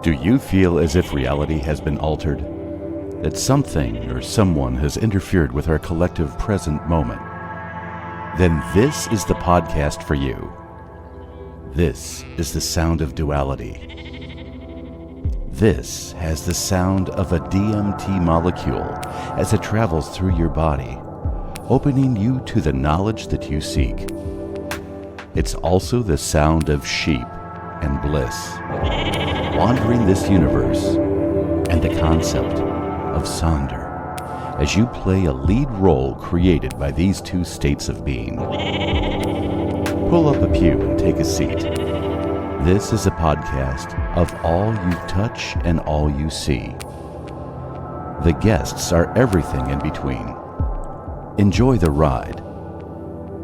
Do you feel as if reality has been altered? That something or someone has interfered with our collective present moment? Then this is the podcast for you. This is the sound of duality. This has the sound of a DMT molecule as it travels through your body, opening you to the knowledge that you seek. It's also the sound of sheep and bliss, wandering this universe, and the concept of Sonder, as you play a lead role created by these two states of being. Pull up a pew and take a seat. This is a podcast of all you touch and all you see. The guests are everything in between. Enjoy the ride.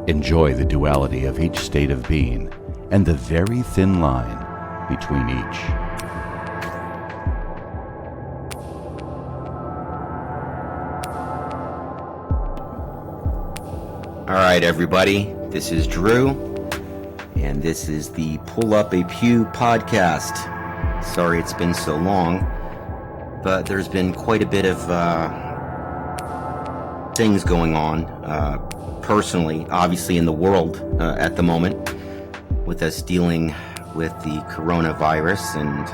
Enjoy the duality of each state of being and the very thin line between each. All right, everybody, this is Drew, and this is the Pull Up a Pew podcast. Sorry it's been so long, but there's been quite a bit of things going on personally, obviously in the world at the moment, with us dealing with the coronavirus and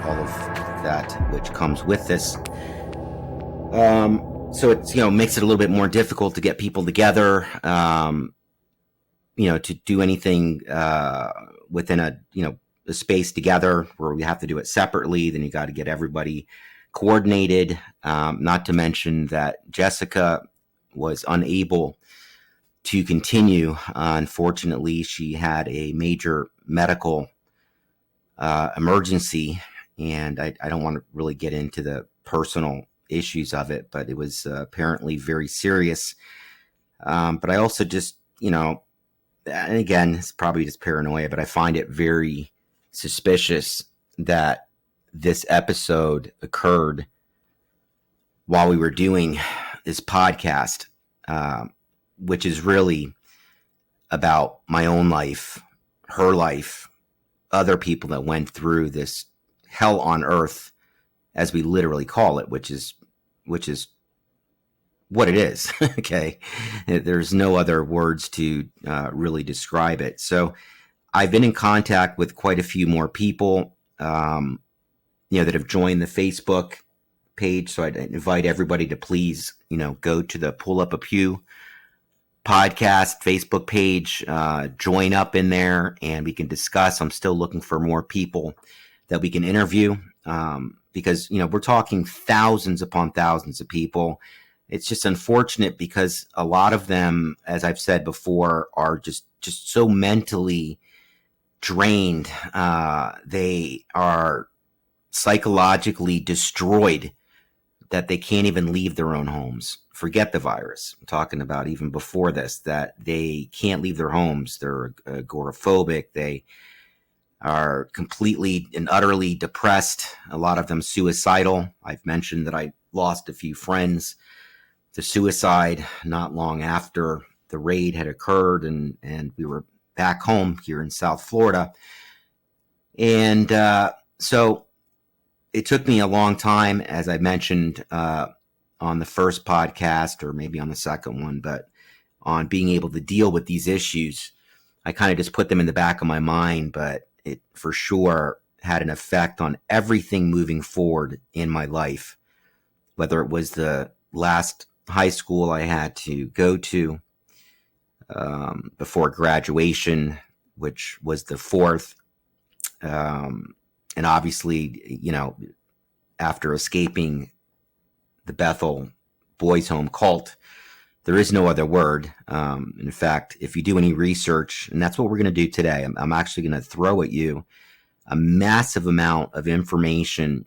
all of that which comes with this. So it's, makes it a little bit more difficult to get people together, to do anything within a space together, where we have to do it separately. Then you got to get everybody coordinated. Not to mention that Jessica was unable to continue. Unfortunately, she had a major medical emergency, and I don't want to really get into the personal issues of it, but it was apparently very serious. But I also just, and again, it's probably just paranoia, but I find it very suspicious that this episode occurred while we were doing this podcast, which is really about my own life, her life, other people that went through this hell on earth, as we literally call it, which is what it is. Okay. There's no other words to really describe it. So I've been in contact with quite a few more people, that have joined the Facebook page. So I'd invite everybody to please, go to the Pull Up a Pew podcast Facebook page, join up in there, and we can discuss. I'm still looking for more people that we can interview, because, we're talking thousands upon thousands of people. It's just unfortunate because a lot of them, as I've said before, are just so mentally drained. They are psychologically destroyed that they can't even leave their own homes. Forget the virus. I'm talking about even before this, that they can't leave their homes. They're agoraphobic. They are completely and utterly depressed. A lot of them suicidal. I've mentioned that I lost a few friends to suicide not long after the raid had occurred, and we were back home here in South Florida. And so it took me a long time, as I mentioned on the first podcast, or maybe on the second one, but on being able to deal with these issues. I kind of just put them in the back of my mind, but it for sure had an effect on everything moving forward in my life, whether it was the last high school I had to go to before graduation, which was the fourth. And obviously, after escaping the Bethel Boys Home cult, there is no other word. In fact, if you do any research, and that's what we're going to do today, I'm actually going to throw at you a massive amount of information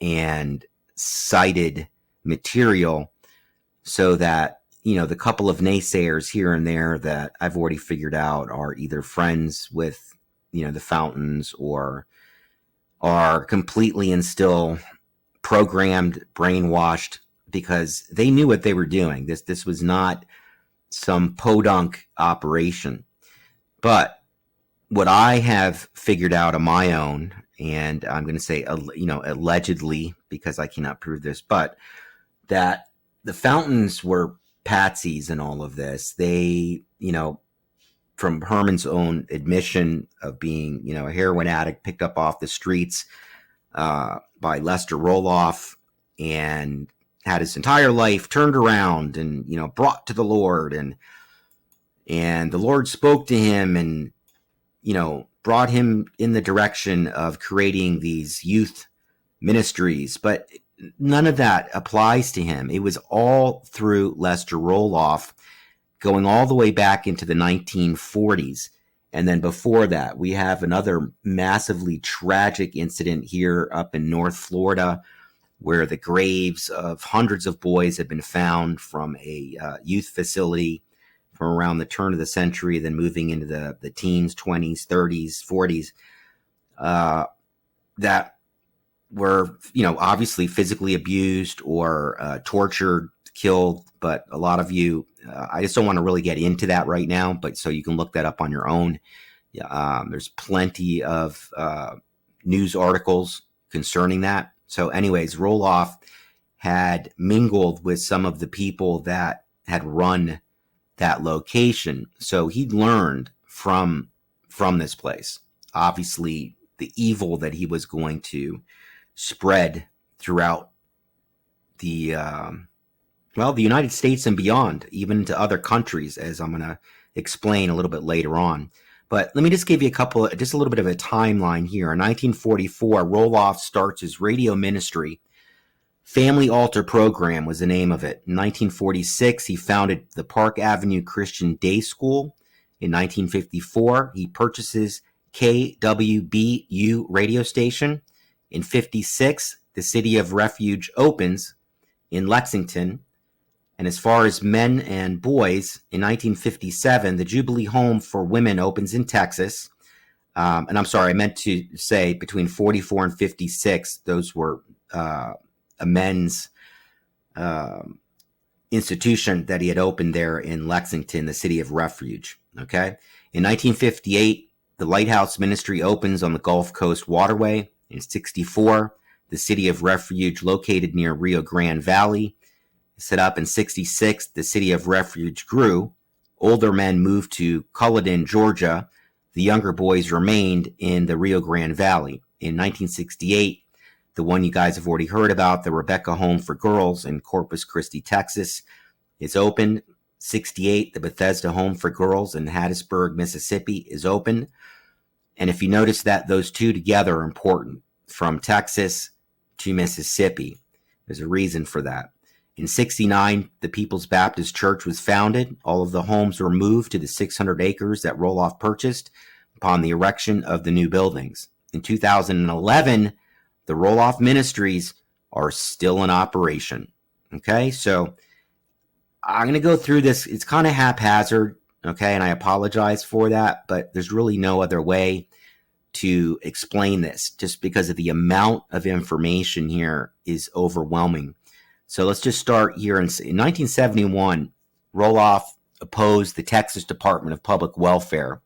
and cited material, so that, the couple of naysayers here and there that I've already figured out are either friends with, the Fountains, or are completely and still programmed, brainwashed, because they knew what they were doing. This was not some podunk operation. But what I have figured out on my own, and I'm going to say, allegedly, because I cannot prove this, but that the Fountains were patsies in all of this. They, from Herman's own admission of being, a heroin addict picked up off the streets by Lester Roloff, and had his entire life turned around and, brought to the Lord, and the Lord spoke to him and, brought him in the direction of creating these youth ministries. But none of that applies to him. It was all through Lester Roloff, going all the way back into the 1940s. And then before that, we have another massively tragic incident here up in North Florida, where the graves of hundreds of boys have been found from a youth facility from around the turn of the century, then moving into the teens, 20s, 30s, 40s, that were, obviously physically abused or tortured, killed. But a lot of you, I just don't want to really get into that right now, but so you can look that up on your own. There's plenty of news articles concerning that. So anyways, Roloff had mingled with some of the people that had run that location. So he learned from this place, obviously, the evil that he was going to spread throughout the United States and beyond, even to other countries, as I'm going to explain a little bit later on. But let me just give you just a little bit of a timeline here. In 1944, Roloff starts his radio ministry. Family Altar Program was the name of it. In 1946, he founded the Park Avenue Christian Day School. In 1954, he purchases KWBU radio station. In 56, the City of Refuge opens in Lexington. And as far as men and boys, in 1957, the Jubilee Home for Women opens in Texas. And I'm sorry, I meant to say between 44 and 56, those were a men's institution that he had opened there in Lexington, the City of Refuge. Okay. In 1958, the Lighthouse Ministry opens on the Gulf Coast Waterway. In 64, the City of Refuge, located near Rio Grande Valley, set up. In 66, the City of Refuge grew. Older men moved to Culloden, Georgia. The younger boys remained in the Rio Grande Valley. In 1968, the one you guys have already heard about, the Rebecca Home for Girls in Corpus Christi, Texas, is opened. 68, the Bethesda Home for Girls in Hattiesburg, Mississippi, is opened. And if you notice that those two together are important, from Texas to Mississippi, there's a reason for that. In 69, the People's Baptist Church was founded. All of the homes were moved to the 600 acres that Roloff purchased upon the erection of the new buildings. In 2011, the Roloff Ministries are still in operation. Okay, so I'm going to go through this. It's kind of haphazard, okay, and I apologize for that, but there's really no other way to explain this, just because of the amount of information here is overwhelming. So let's just start here. In 1971, Roloff opposed the Texas Department of Public Welfare,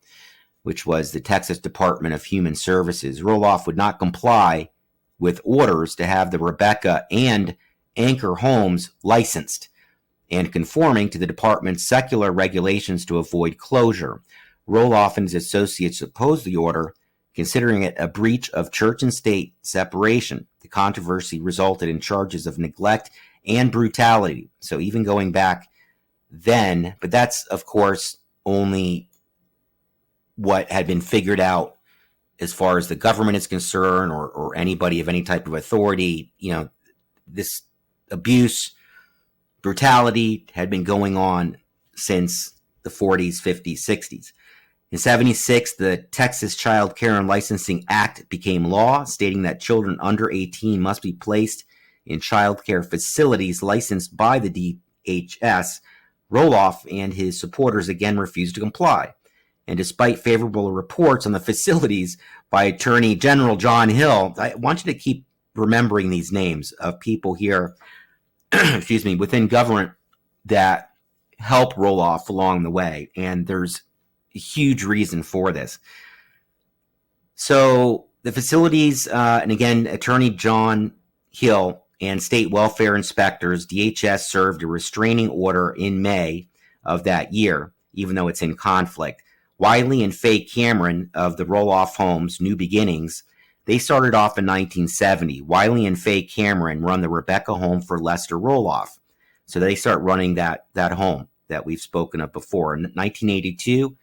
which was the Texas Department of Human Services. Roloff would not comply with orders to have the Rebecca and Anchor homes licensed and conforming to the department's secular regulations to avoid closure. Roloff and his associates opposed the order, considering it a breach of church and state separation. The controversy resulted in charges of neglect and brutality. So even going back then, but that's, of course, only what had been figured out as far as the government is concerned, or anybody of any type of authority. This abuse, brutality had been going on since the 40s, 50s, 60s. In 76, the Texas Child Care and Licensing Act became law, stating that children under 18 must be placed in child care facilities licensed by the DHS. Roloff and his supporters again refused to comply. And despite favorable reports on the facilities by Attorney General John Hill, I want you to keep remembering these names of people here, within government that help Roloff along the way. And there's a huge reason for this. So the facilities, and again, Attorney John Hill and state welfare inspectors, DHS, served a restraining order in May of that year, even though it's in conflict. Wiley and Faye Cameron of the Roloff Homes, New Beginnings, they started off in 1970. Wiley and Faye Cameron run the Rebecca Home for Lester Roloff. So they start running that home that we've spoken of before. In 1982,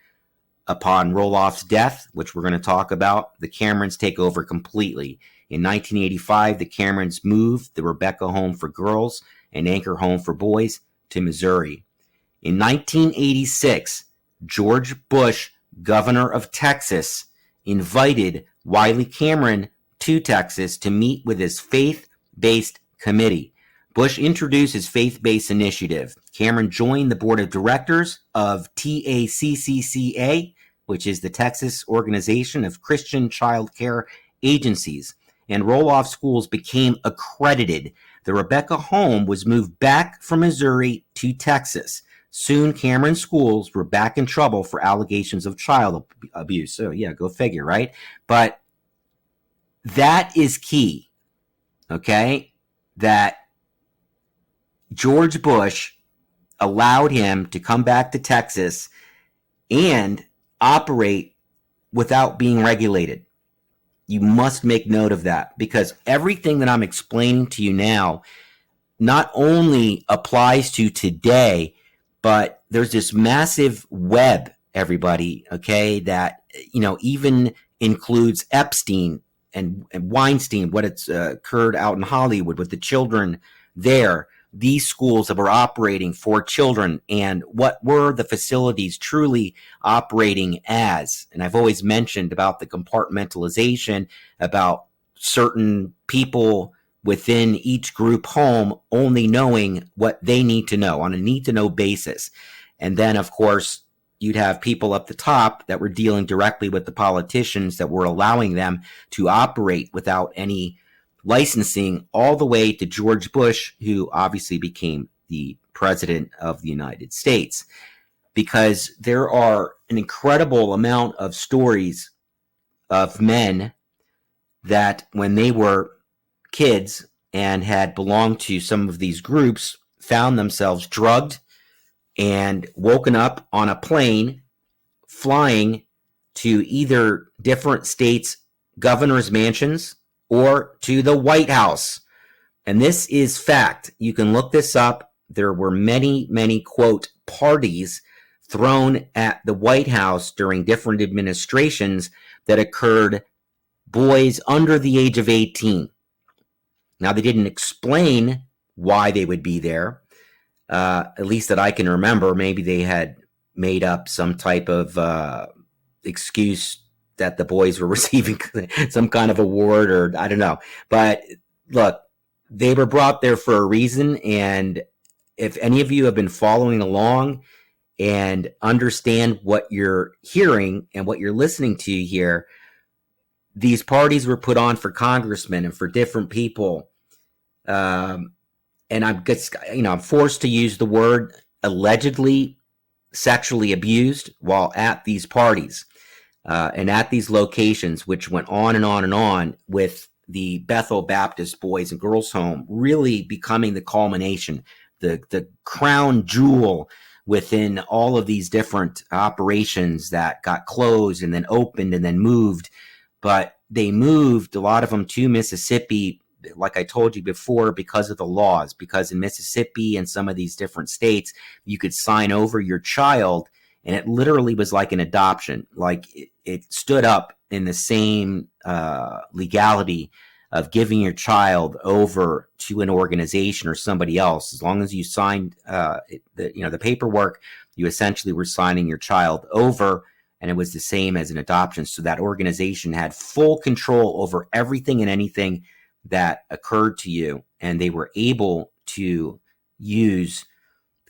upon Roloff's death, which we're going to talk about, the Camerons take over completely. In 1985, the Camerons moved the Rebecca Home for Girls and Anchor Home for Boys to Missouri. In 1986, George Bush, governor of Texas, invited Wiley Cameron to Texas to meet with his faith-based committee. Bush introduced his faith-based initiative. Cameron joined the board of directors of TACCCA, which is the Texas Organization of Christian Child Care Agencies, and Roloff schools became accredited. The Rebecca Home was moved back from Missouri to Texas. Soon, Cameron schools were back in trouble for allegations of child abuse. So, yeah, go figure, right? But that is key, okay? That George Bush allowed him to come back to Texas and operate without being regulated. You must make note of that, because everything that I'm explaining to you now not only applies to today, but there's this massive web, everybody, okay, that, even includes Epstein and Weinstein, what it's occurred out in Hollywood with the children there. These schools that were operating for children, and what were the facilities truly operating as. And I've always mentioned about the compartmentalization, about certain people within each group home only knowing what they need to know on a need-to-know basis. And then, of course, you'd have people up the top that were dealing directly with the politicians that were allowing them to operate without any licensing, all the way to George Bush, who obviously became the president of the United States. Because there are an incredible amount of stories of men that when they were kids and had belonged to some of these groups, found themselves drugged and woken up on a plane flying to either different states' governor's mansions or to the White House. And this is fact. You can look this up. There were many, many, quote, parties thrown at the White House during different administrations that occurred boys under the age of 18. Now, they didn't explain why they would be there, at least that I can remember. Maybe they had made up some type of excuse that the boys were receiving some kind of award, or I don't know. But look, they were brought there for a reason. And if any of you have been following along and understand what you're hearing and what you're listening to here, these parties were put on for congressmen and for different people. And I'm just, I'm forced to use the word allegedly sexually abused while at these parties. And at these locations, which went on and on and on, with the Bethel Baptist Boys and Girls Home really becoming the culmination, the crown jewel within all of these different operations that got closed and then opened and then moved. But they moved a lot of them to Mississippi, like I told you before, because of the laws, because in Mississippi and some of these different states, you could sign over your child. And it literally was like an adoption. Like it stood up in the same legality of giving your child over to an organization or somebody else. As long as you signed the paperwork, you essentially were signing your child over, and it was the same as an adoption. So that organization had full control over everything and anything that occurred to you, and they were able to use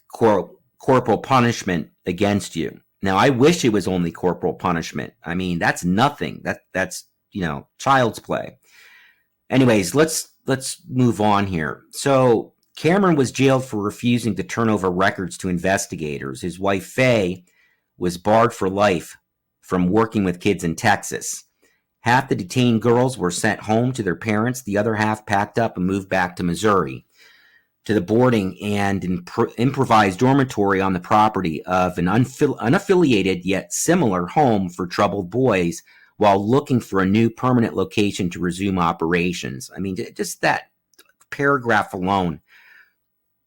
corporal punishment against you. Now, I wish it was only corporal punishment. I mean, that's nothing. That's child's play. Anyways, let's move on here. So Cameron was jailed for refusing to turn over records to investigators. His wife, Faye, was barred for life from working with kids in Texas. Half the detained girls were sent home to their parents. The other half packed up and moved back to Missouri to the boarding and improvised dormitory on the property of an unaffiliated yet similar home for troubled boys while looking for a new permanent location to resume operations. I mean, just that paragraph alone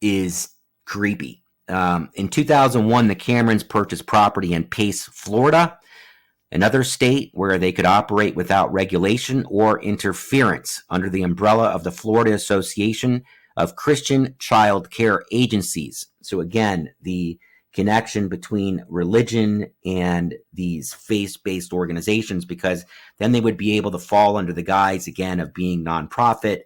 is creepy. In 2001, the Camerons purchased property in Pace, Florida, another state where they could operate without regulation or interference under the umbrella of the Florida Association of Christian Child Care Agencies. So again, the connection between religion and these faith-based organizations, because then they would be able to fall under the guise, again, of being nonprofit.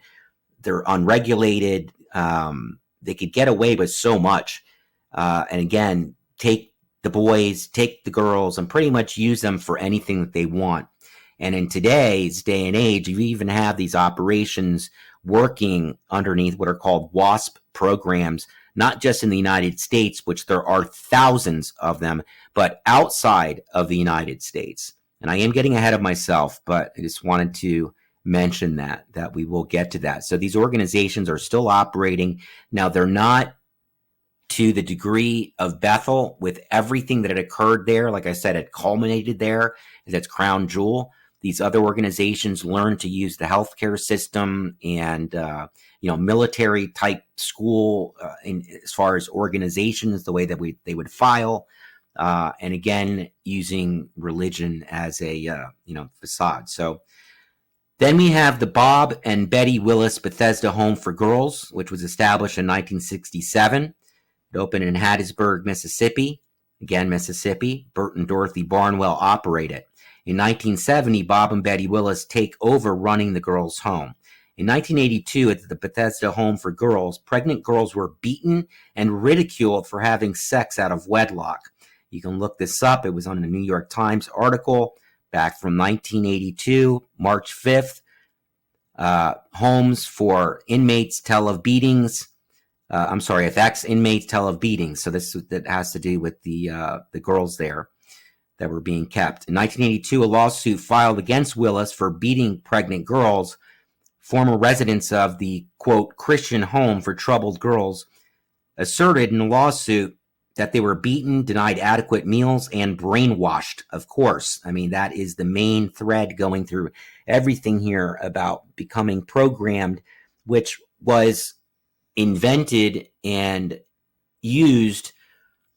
They're unregulated. They could get away with so much. And again, take the boys, take the girls, and pretty much use them for anything that they want. And in today's day and age, you even have these operations working underneath what are called WASP programs, not just in the United States, which there are thousands of them, but outside of the United States. And I am getting ahead of myself, but I just wanted to mention that we will get to that. So these organizations are still operating. Now, they're not to the degree of Bethel with everything that had occurred there. Like I said, it culminated there as its crown jewel. These other organizations learned to use the healthcare system and military type school as far as organizations, the way that they would file, and again using religion as a facade. So then we have the Bob and Betty Willis Bethesda Home for Girls, which was established in 1967. It opened in Hattiesburg, Mississippi. Again, Mississippi. Bert and Dorothy Barnwell operate it. In 1970, Bob and Betty Willis take over running the girls' home. In 1982, at the Bethesda Home for Girls, pregnant girls were beaten and ridiculed for having sex out of wedlock. You can look this up. It was on a New York Times article back from 1982, March 5th. Homes for inmates tell of beatings. If ex-inmates tell of beatings. So that has to do with the girls there that were being kept. In 1982, a lawsuit filed against Willis for beating pregnant girls. Former residents of the, quote, Christian home for troubled girls asserted in the lawsuit that they were beaten, denied adequate meals, and brainwashed, of course. I mean, that is the main thread going through everything here about becoming programmed, which was invented and used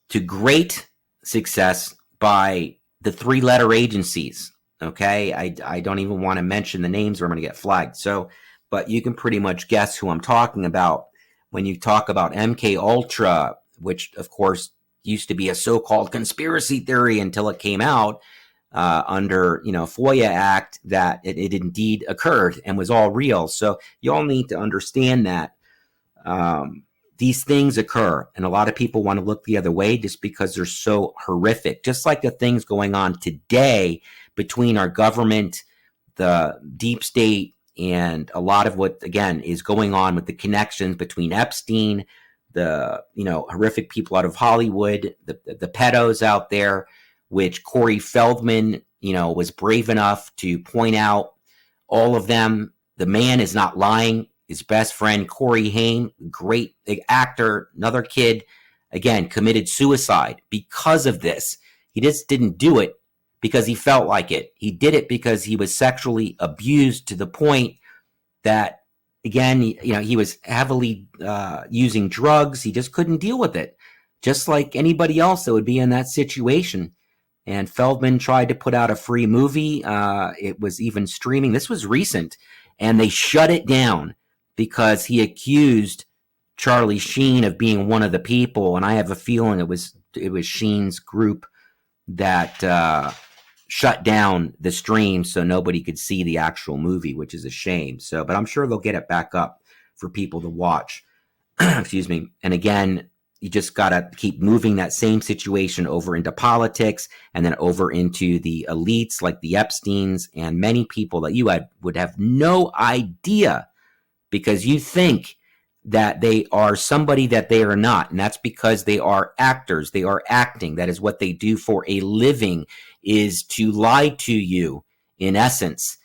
to great success by the three-letter agencies. Okay, I don't even want to mention the names or I'm going to get flagged. So, but you can pretty much guess who I'm talking about when you talk about MK Ultra, which of course used to be a so-called conspiracy theory until it came out under FOIA Act that it indeed occurred and was all real. So you all need to understand that these things occur, and a lot of people want to look the other way just because they're so horrific. Just like the things going on today between our government, the deep state, and a lot of what, again, is going on with the connections between Epstein, the horrific people out of Hollywood, the pedos out there, which Corey Feldman, was brave enough to point out all of them. The man is not lying. His best friend, Corey Haim, great actor, another kid, again, committed suicide because of this. He just didn't do it because he felt like it. He did it because he was sexually abused to the point that, again, he was heavily using drugs. He just couldn't deal with it, just like anybody else that would be in that situation. And Feldman tried to put out a free movie. It was even streaming. This was recent, and they shut it down because he accused Charlie Sheen of being one of the people. And I have a feeling it was Sheen's group that shut down the stream so nobody could see the actual movie, which is a shame. So, but I'm sure they'll get it back up for people to watch. Excuse me. And again, you just got to keep moving that same situation over into politics and then over into the elites like the Epsteins and many people that you would have no idea, because you think that they are somebody that they are not. And that's because they are actors. They are acting. That is what they do for a living, is to lie to you, in essence.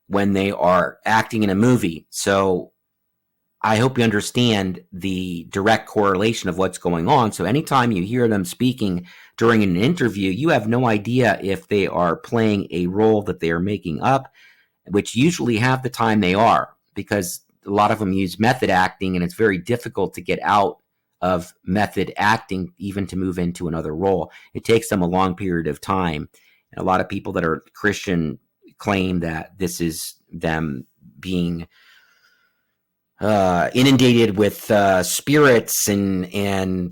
when they are acting in a movie. So I hope you understand the direct correlation of what's going on. So anytime you hear them speaking during an interview, you have no idea if they are playing a role that they are making up, which usually half the time they are, because a lot of them use method acting, and it's very difficult to get out of method acting even to move into another role. It takes them a long period of time. And a lot of people that are Christian claim that this is them being inundated with spirits and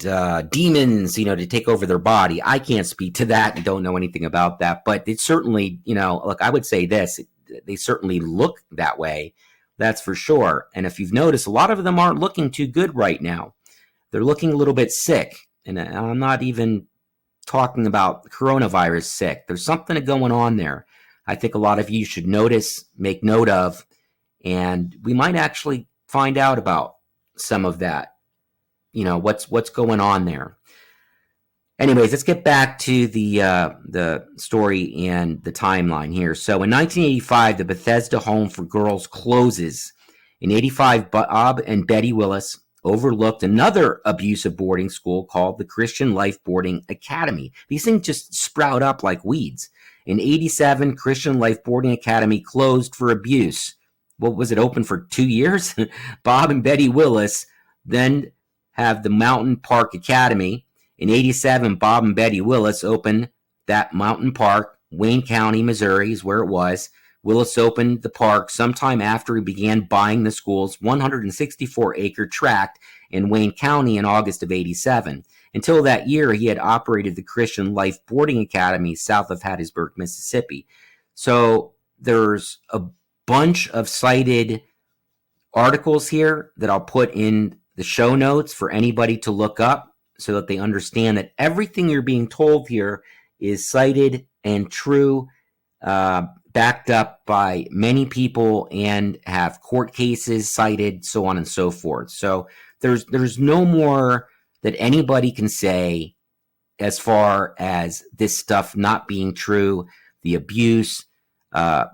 demons, to take over their body. I can't speak to that and don't know anything about that, but it's certainly, look, I would say this, they certainly look that way. That's for sure. And if you've noticed, a lot of them aren't looking too good right now. They're looking a little bit sick. And I'm not even talking about coronavirus sick. There's something going on there. I think a lot of you should notice, make note of, and we might actually find out about some of that, what's going on there. Anyways, let's get back to the story and the timeline here. So in 1985, the Bethesda Home for Girls closes. In 85, Bob and Betty Willis overlooked another abusive boarding school called the Christian Life Boarding Academy. These things just sprout up like weeds. In 87, Christian Life Boarding Academy closed for abuse. What was it, open for 2 years? Bob and Betty Willis then have the Mountain Park Academy. In 87, Bob and Betty Willis opened that Mountain Park. Wayne County, Missouri is where it was. Willis opened the park sometime after he began buying the school's 164-acre tract in Wayne County in August of 87. Until that year, he had operated the Christian Life Boarding Academy south of Hattiesburg, Mississippi. So there's a bunch of cited articles here that I'll put in the show notes for anybody to look up so that they understand that everything you're being told here is cited and true, backed up by many people, and have court cases cited, so on and so forth. So there's no more that anybody can say as far as this stuff not being true, the abuse,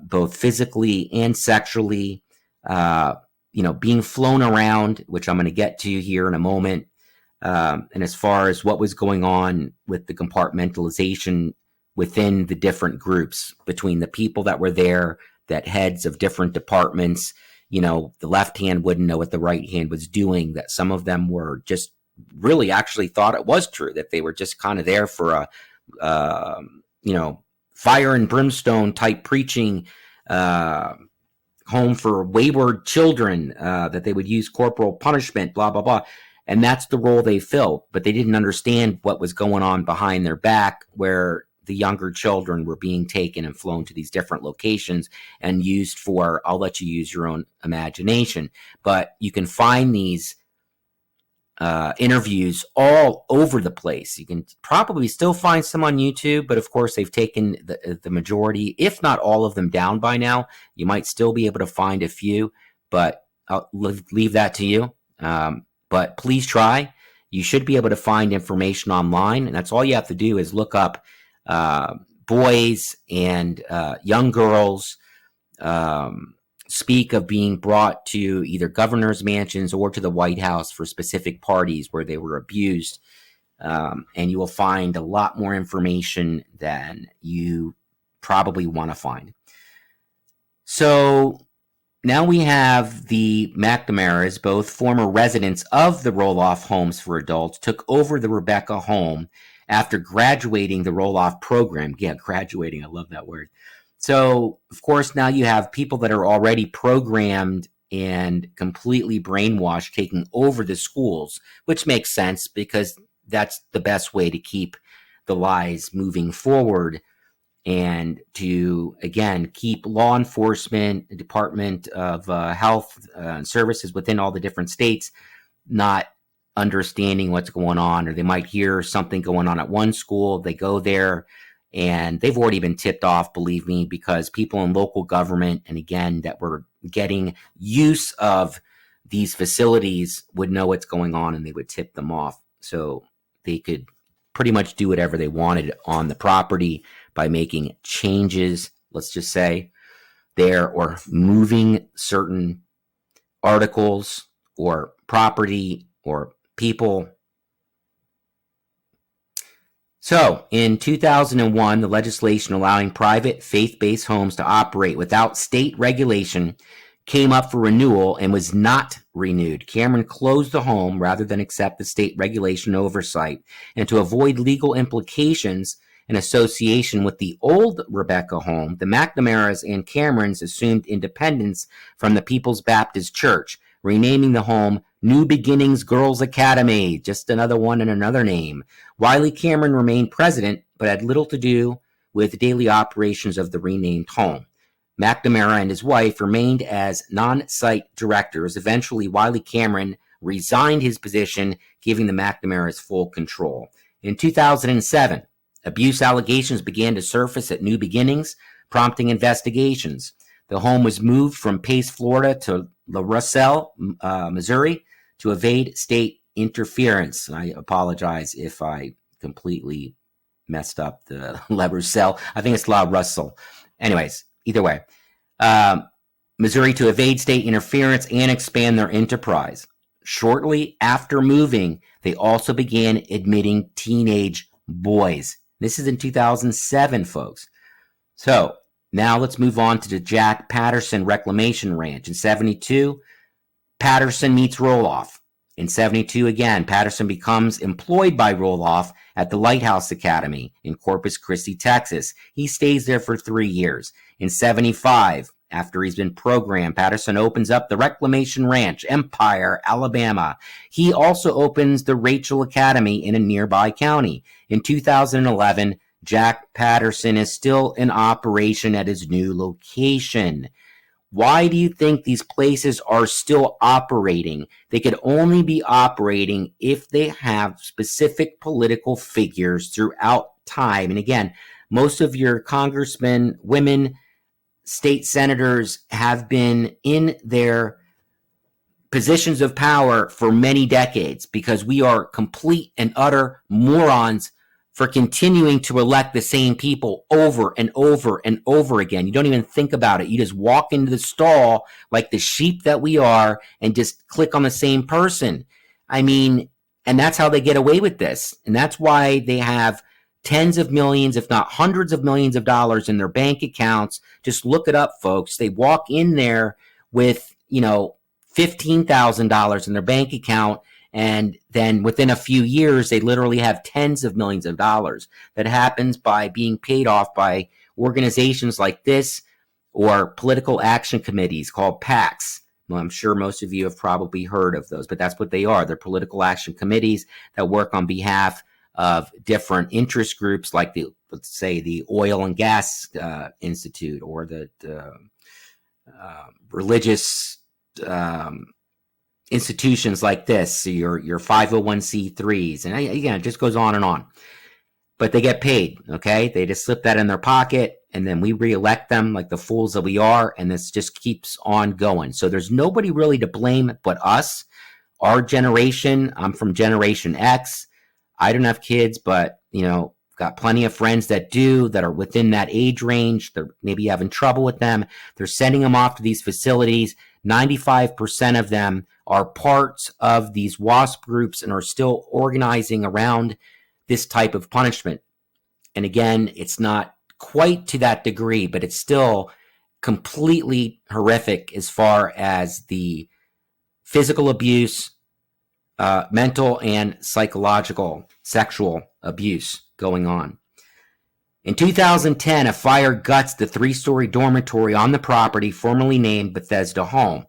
both physically and sexually, being flown around, which I'm going to get to here in a moment. And as far as what was going on with the compartmentalization within the different groups, between the people that were there, that heads of different departments, the left hand wouldn't know what the right hand was doing, that some of them were just really actually thought it was true, that they were just kind of there for a, fire and brimstone type preaching, home for wayward children, that they would use corporal punishment, blah, blah, blah. And that's the role they filled. But they didn't understand what was going on behind their back, where the younger children were being taken and flown to these different locations and used for, I'll let you use your own imagination. But you can find these interviews all over the place. You can probably still find some on YouTube, but of course they've taken the majority, if not all of them, down by now. You might still be able to find a few, but I'll leave that to you. But please try. You should be able to find information online, and that's all you have to do is look up boys and young girls speak of being brought to either governor's mansions or to the White House for specific parties where they were abused. And you will find a lot more information than you probably want to find. So now we have the McNamara's, both former residents of the Roloff Homes for Adults, took over the Rebecca home after graduating the Roloff program. Yeah, graduating. I love that word. So, of course, now you have people that are already programmed and completely brainwashed taking over the schools, which makes sense because that's the best way to keep the lies moving forward and to, again, keep law enforcement, the Department of Health and Services within all the different states not understanding what's going on, or they might hear something going on at one school, they go there, and they've already been tipped off, believe me, because people in local government, and again, that were getting use of these facilities would know what's going on and they would tip them off. So they could pretty much do whatever they wanted on the property by making changes, let's just say. there or moving certain articles or property or people. So, in 2001, the legislation allowing private faith-based homes to operate without state regulation came up for renewal and was not renewed. Cameron closed the home rather than accept the state regulation oversight. And to avoid legal implications in association with the old Rebecca home, the McNamara's and Camerons assumed independence from the People's Baptist Church, renaming the home New Beginnings Girls Academy, just another one and another name. Wiley Cameron remained president, but had little to do with daily operations of the renamed home. McNamara and his wife remained as non-site directors. Eventually, Wiley Cameron resigned his position, giving the McNamara's full control. In 2007, abuse allegations began to surface at New Beginnings, prompting investigations. The home was moved from Pace, Florida to La Russell, Missouri, to evade state interference. And I apologize if I completely messed up the La Russell. I think it's La Russell. Anyways, either way, Missouri to evade state interference and expand their enterprise. Shortly after moving, they also began admitting teenage boys. This is in 2007, folks. So now let's move on to the Jack Patterson Reclamation Ranch. In 72, Patterson meets Roloff. In 72 again, Patterson becomes employed by Roloff at the Lighthouse Academy in Corpus Christi, Texas. He stays there for 3 years. In 75, after he's been programmed, Patterson opens up the Reclamation Ranch, Empire, Alabama. He also opens the Rachel Academy in a nearby county. In 2011, Jack Patterson is still in operation at his new location. Why do you think these places are still operating? They could only be operating if they have specific political figures throughout time. And again, most of your congressmen, women, state senators have been in their positions of power for many decades because we are complete and utter morons for continuing to elect the same people over and over and over again. You don't even think about it. You just walk into the stall like the sheep that we are and just click on the same person. I mean, and that's how they get away with this. And that's why they have tens of millions, if not hundreds of millions of dollars in their bank accounts. Just look it up, folks. They walk in there with, $15,000 in their bank account. And then within a few years, they literally have tens of millions of dollars. That happens by being paid off by organizations like this or political action committees called PACs. Well, I'm sure most of you have probably heard of those, but that's what they are. They're political action committees that work on behalf of different interest groups like let's say the Oil and Gas Institute or the religious institutions like this, so your 501c3s, and again, it just goes on and on. But they get paid, okay? They just slip that in their pocket, and then we reelect them like the fools that we are, and this just keeps on going. So there's nobody really to blame but us, our generation. I'm from Generation X. I don't have kids, but, got plenty of friends that do, that are within that age range. They're maybe having trouble with them. They're sending them off to these facilities. 95% of them are parts of these WASP groups and are still organizing around this type of punishment. And again, it's not quite to that degree, but it's still completely horrific as far as the physical abuse, mental and psychological, sexual abuse going on. In 2010, a fire guts the 3-story dormitory on the property formerly named Bethesda Home,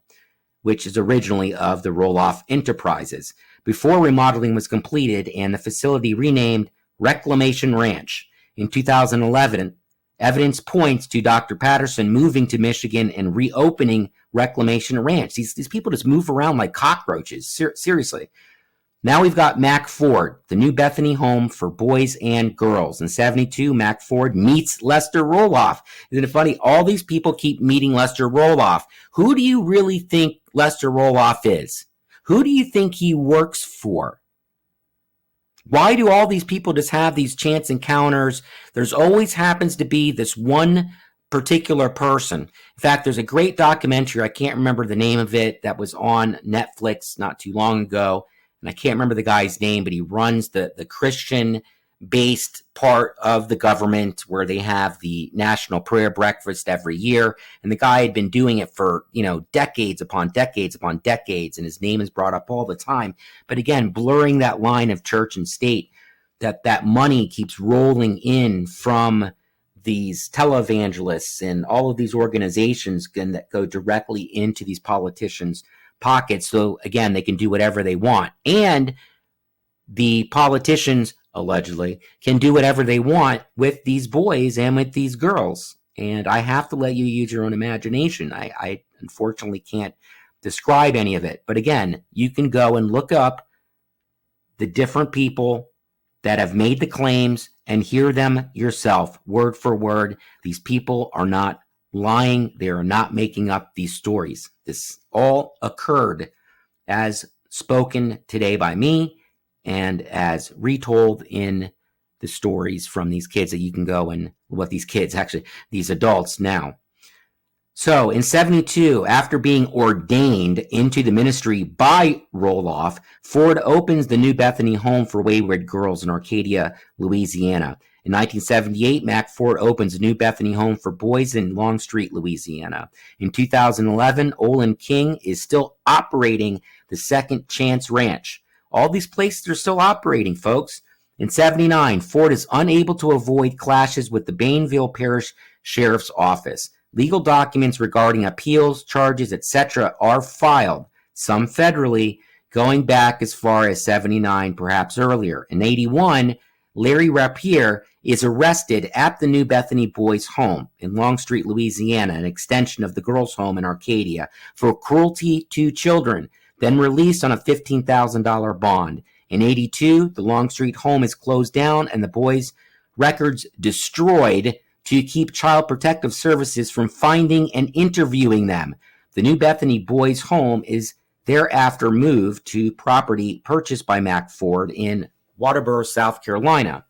which is originally of the Roloff Enterprises, before remodeling was completed and the facility renamed Reclamation Ranch. In 2011, evidence points to Dr. Patterson moving to Michigan and reopening Reclamation Ranch. These people just move around like cockroaches, seriously. Now we've got Mac Ford, the new Bethany home for boys and girls. In 72, Mac Ford meets Lester Roloff. Isn't it funny? All these people keep meeting Lester Roloff. Who do you really think Lester Roloff is? Who do you think he works for? Why do all these people just have these chance encounters? There's always happens to be this one particular person. In fact, there's a great documentary, I can't remember the name of it, that was on Netflix not too long ago, and I can't remember the guy's name, but he runs the Christian-based part of the government where they have the National Prayer Breakfast every year, and the guy had been doing it for, decades upon decades upon decades, and his name is brought up all the time. But again, blurring that line of church and state, that money keeps rolling in from these televangelists and all of these organizations that go directly into these politicians' pockets. So again, they can do whatever they want. And the politicians, allegedly, can do whatever they want with these boys and with these girls. And I have to let you use your own imagination. I unfortunately can't describe any of it. But again, you can go and look up the different people that have made the claims and hear them yourself, word for word. These people are not lying. They are not making up these stories. This all occurred as spoken today by me and as retold in the stories from these kids that you can go and, these adults now. So in 72, after being ordained into the ministry by Roloff, Ford opens the New Bethany Home for Wayward Girls in Arcadia, Louisiana. In 1978, Mac Ford opens a New Bethany Home for Boys in Longstreet, Louisiana. In 2011, Olin King is still operating the Second Chance Ranch. All these places are still operating, folks. In 79, Ford is unable to avoid clashes with the Bainville Parish Sheriff's Office. Legal documents regarding appeals, charges, etc. are filed, some federally, going back as far as 79, perhaps earlier. In 81, Larry Rapier is arrested at the New Bethany Boys Home in Longstreet, Louisiana, an extension of the girls' home in Arcadia, for cruelty to children, then released on a $15,000 bond. In 82, the Longstreet home is closed down and the boys' records destroyed to keep Child Protective Services from finding and interviewing them. The New Bethany Boys Home is thereafter moved to property purchased by Mac Ford in Waterboro, South Carolina,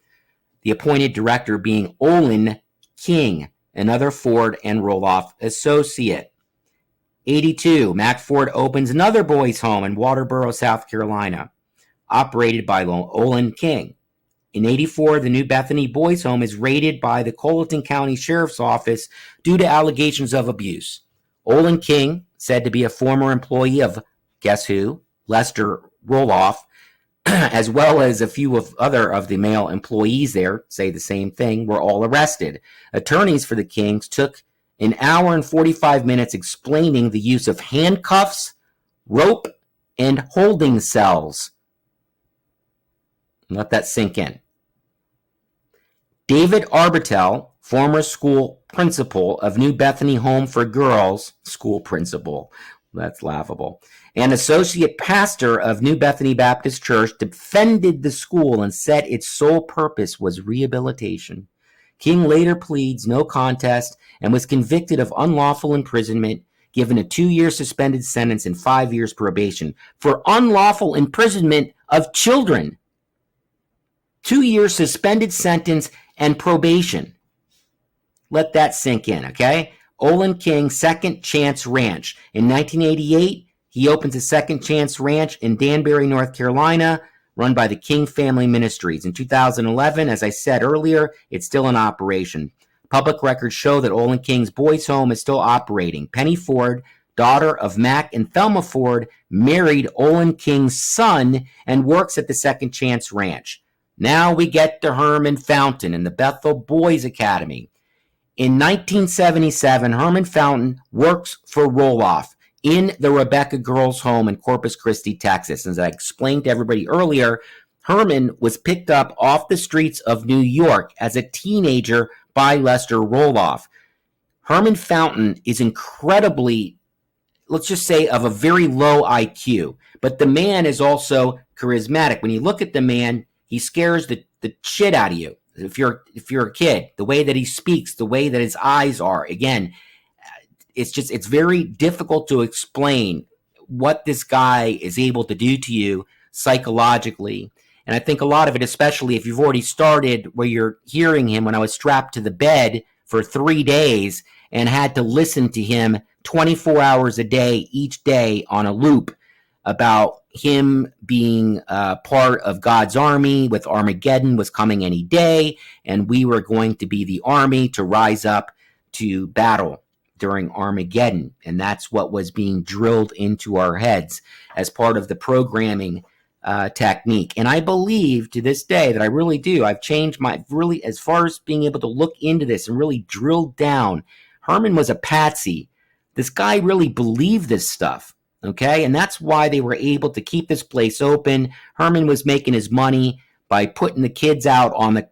the appointed director being Olin King, another Ford and Roloff associate. 82, Mac Ford opens another boys' home in Waterboro, South Carolina, operated by Olin King. In 84, the New Bethany Boys Home is raided by the Colleton County Sheriff's Office due to allegations of abuse. Olin King, said to be a former employee of, guess who, Lester Roloff, as well as a few of other of the male employees there, say the same thing, were all arrested. Attorneys for the Kings took an hour and 45 minutes explaining the use of handcuffs, rope, and holding cells. Let that sink in. David Arbitel, former school principal of New Bethany Home for Girls, school principal, that's laughable, and associate pastor of New Bethany Baptist Church, defended the school and said its sole purpose was rehabilitation. King later pleads no contest and was convicted of unlawful imprisonment, given a 2-year suspended sentence and 5 years probation for unlawful imprisonment of children. 2-year suspended sentence and probation. Let that sink in, okay? Olin King, Second Chance Ranch. In 1988, he opens a Second Chance Ranch in Danbury, North Carolina, run by the King Family Ministries. In 2011, as I said earlier, it's still in operation. Public records show that Olin King's boys' home is still operating. Penny Ford, daughter of Mac and Thelma Ford, married Olin King's son and works at the Second Chance Ranch. Now we get to Herman Fountain and the Bethel Boys Academy. In 1977, Herman Fountain works for Roloff in the Rebecca Girls Home in Corpus Christi, Texas. As I explained to everybody earlier, Herman was picked up off the streets of New York as a teenager by Lester Roloff. Herman Fountain is incredibly, let's just say, of a very low IQ, but the man is also charismatic. When you look at the man, he scares the shit out of you. If you're a kid, the way that he speaks, the way that his eyes are, again, it's very difficult to explain what this guy is able to do to you psychologically. And I think a lot of it, especially if you've already started where you're hearing him when I was strapped to the bed for 3 days and had to listen to him 24 hours a day, each day on a loop about him being part of God's army, with Armageddon was coming any day, and we were going to be the army to rise up to battle during Armageddon. And that's what was being drilled into our heads as part of the programming technique. And I believe to this day that I really do. I've changed really, as far as being able to look into this and really drill down. Herman was a patsy. This guy really believed this stuff. Okay, and that's why they were able to keep this place open. Herman was making his money by putting the kids out on the,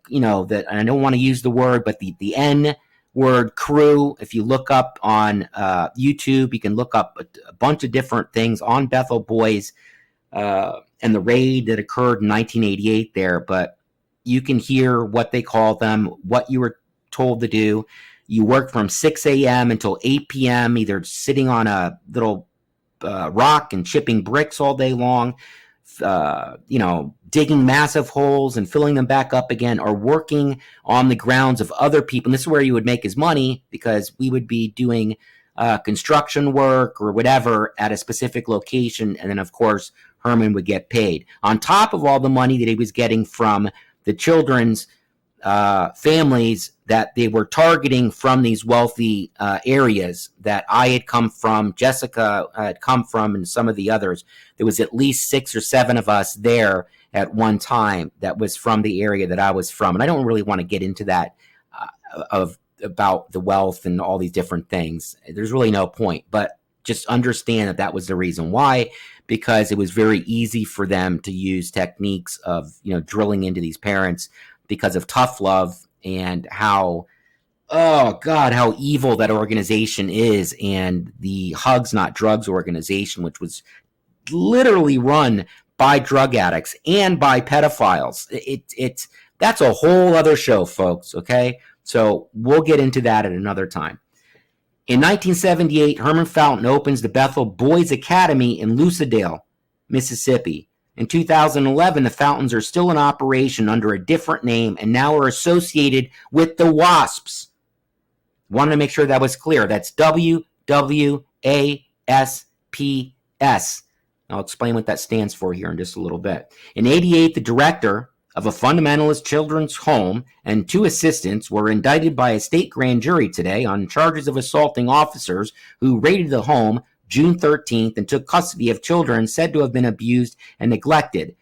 I don't want to use the word, but the N word crew. If you look up on YouTube, you can look up a bunch of different things on Bethel Boys and the raid that occurred in 1988 there. But you can hear what they call them, what you were told to do. You work from 6 a.m. until 8 p.m., either sitting on a little rock and chipping bricks all day long, digging massive holes and filling them back up again, or working on the grounds of other people. And this is where you would make his money, because we would be doing construction work or whatever at a specific location. And then, of course, Herman would get paid on top of all the money that he was getting from the children's families that they were targeting from these wealthy areas that I had come from, Jessica had come from, and some of the others. There was at least 6 or 7 of us there at one time that was from the area that I was from. And I don't really want to get into that about the wealth and all these different things. There's really no point, but just understand that that was the reason why, because it was very easy for them to use techniques of, drilling into these parents because of tough love and how evil that organization is. And the Hugs Not Drugs organization, which was literally run by drug addicts and by pedophiles. That's a whole other show, folks. Okay. So we'll get into that at another time. In 1978, Herman Fountain opens the Bethel Boys Academy in Lucedale, Mississippi. In 2011, the Fountains are still in operation under a different name and now are associated with the Wasps. Wanted to make sure that was clear. That's WWASPS. I'll explain what that stands for here in just a little bit. In 88, the director of a fundamentalist children's home and 2 assistants were indicted by a state grand jury today on charges of assaulting officers who raided the home June 13th and took custody of children said to have been abused and neglected.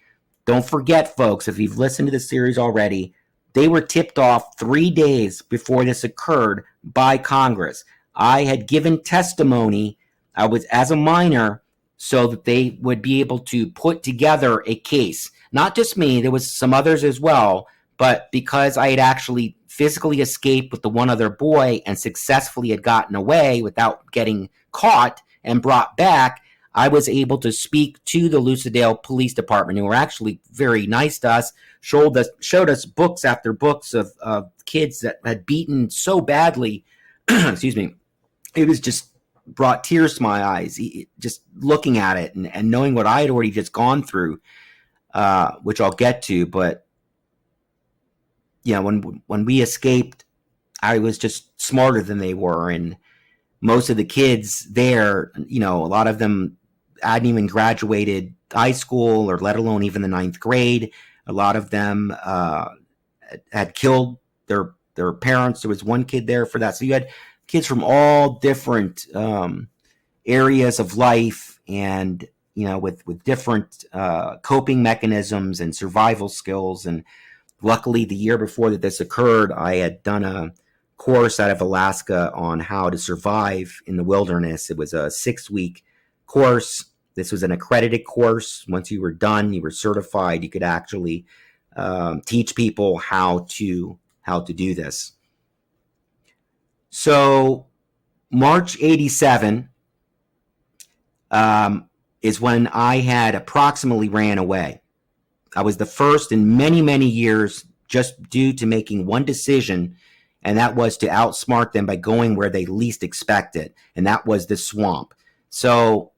Don't forget, folks, if you've listened to the series already, they were tipped off 3 days before this occurred by Congress. I had given testimony, I was as a minor, so that they would be able to put together a case. Not just me, there was some others as well, but because I had actually physically escaped with the one other boy and successfully had gotten away without getting caught and brought back, I was able to speak to the Lucedale Police Department, who were actually very nice to us, showed us books after books of kids that had beaten so badly. Excuse me. It was just brought tears to my eyes, just looking at it and knowing what I had already just gone through, which I'll get to. But when we escaped, I was just smarter than they were, and most of the kids there, a lot of them hadn't even graduated high school, or let alone even the 9th grade. A lot of them had killed their parents. There was one kid there for that. So you had kids from all different areas of life, and with different coping mechanisms and survival skills. And luckily, the year before that this occurred, I had done a course out of Alaska on how to survive in the wilderness. It was a 6-week course. This was an accredited course. Once you were done, you were certified, you could actually teach people how to do this. So March 87 is when I had approximately ran away. I was the first in many, many years, just due to making one decision, and that was to outsmart them by going where they least expected, and that was the swamp. So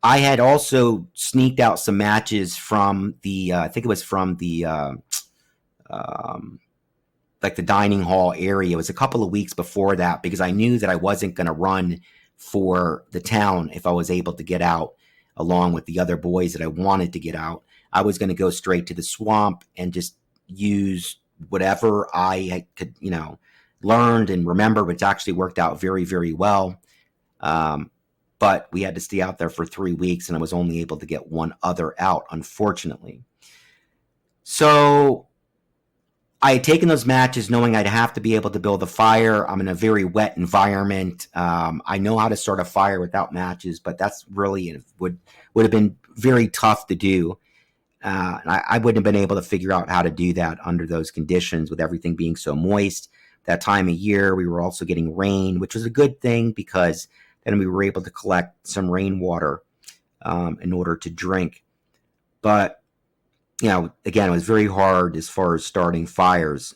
I had also sneaked out some matches from the, I think it was from the like the dining hall area. It was a couple of weeks before that because I knew that I wasn't going to run for the town if I was able to get out along with the other boys that I wanted to get out. I was going to go straight to the swamp and just use whatever I could, learned and remember, which actually worked out very, very well. But we had to stay out there for 3 weeks, and I was only able to get one other out, unfortunately. So I had taken those matches knowing I'd have to be able to build a fire. I'm in a very wet environment. I know how to start a fire without matches, but that's really would have been very tough to do. I wouldn't have been able to figure out how to do that under those conditions with everything being so moist. That time of year, we were also getting rain, which was a good thing because then we were able to collect some rainwater in order to drink. But, again, it was very hard as far as starting fires,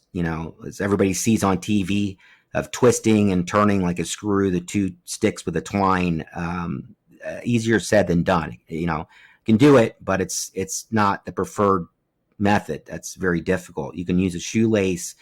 as everybody sees on TV of twisting and turning like a screw, the two sticks with a twine. Easier said than done. Can do it, but it's not the preferred method. That's very difficult. You can use a shoelace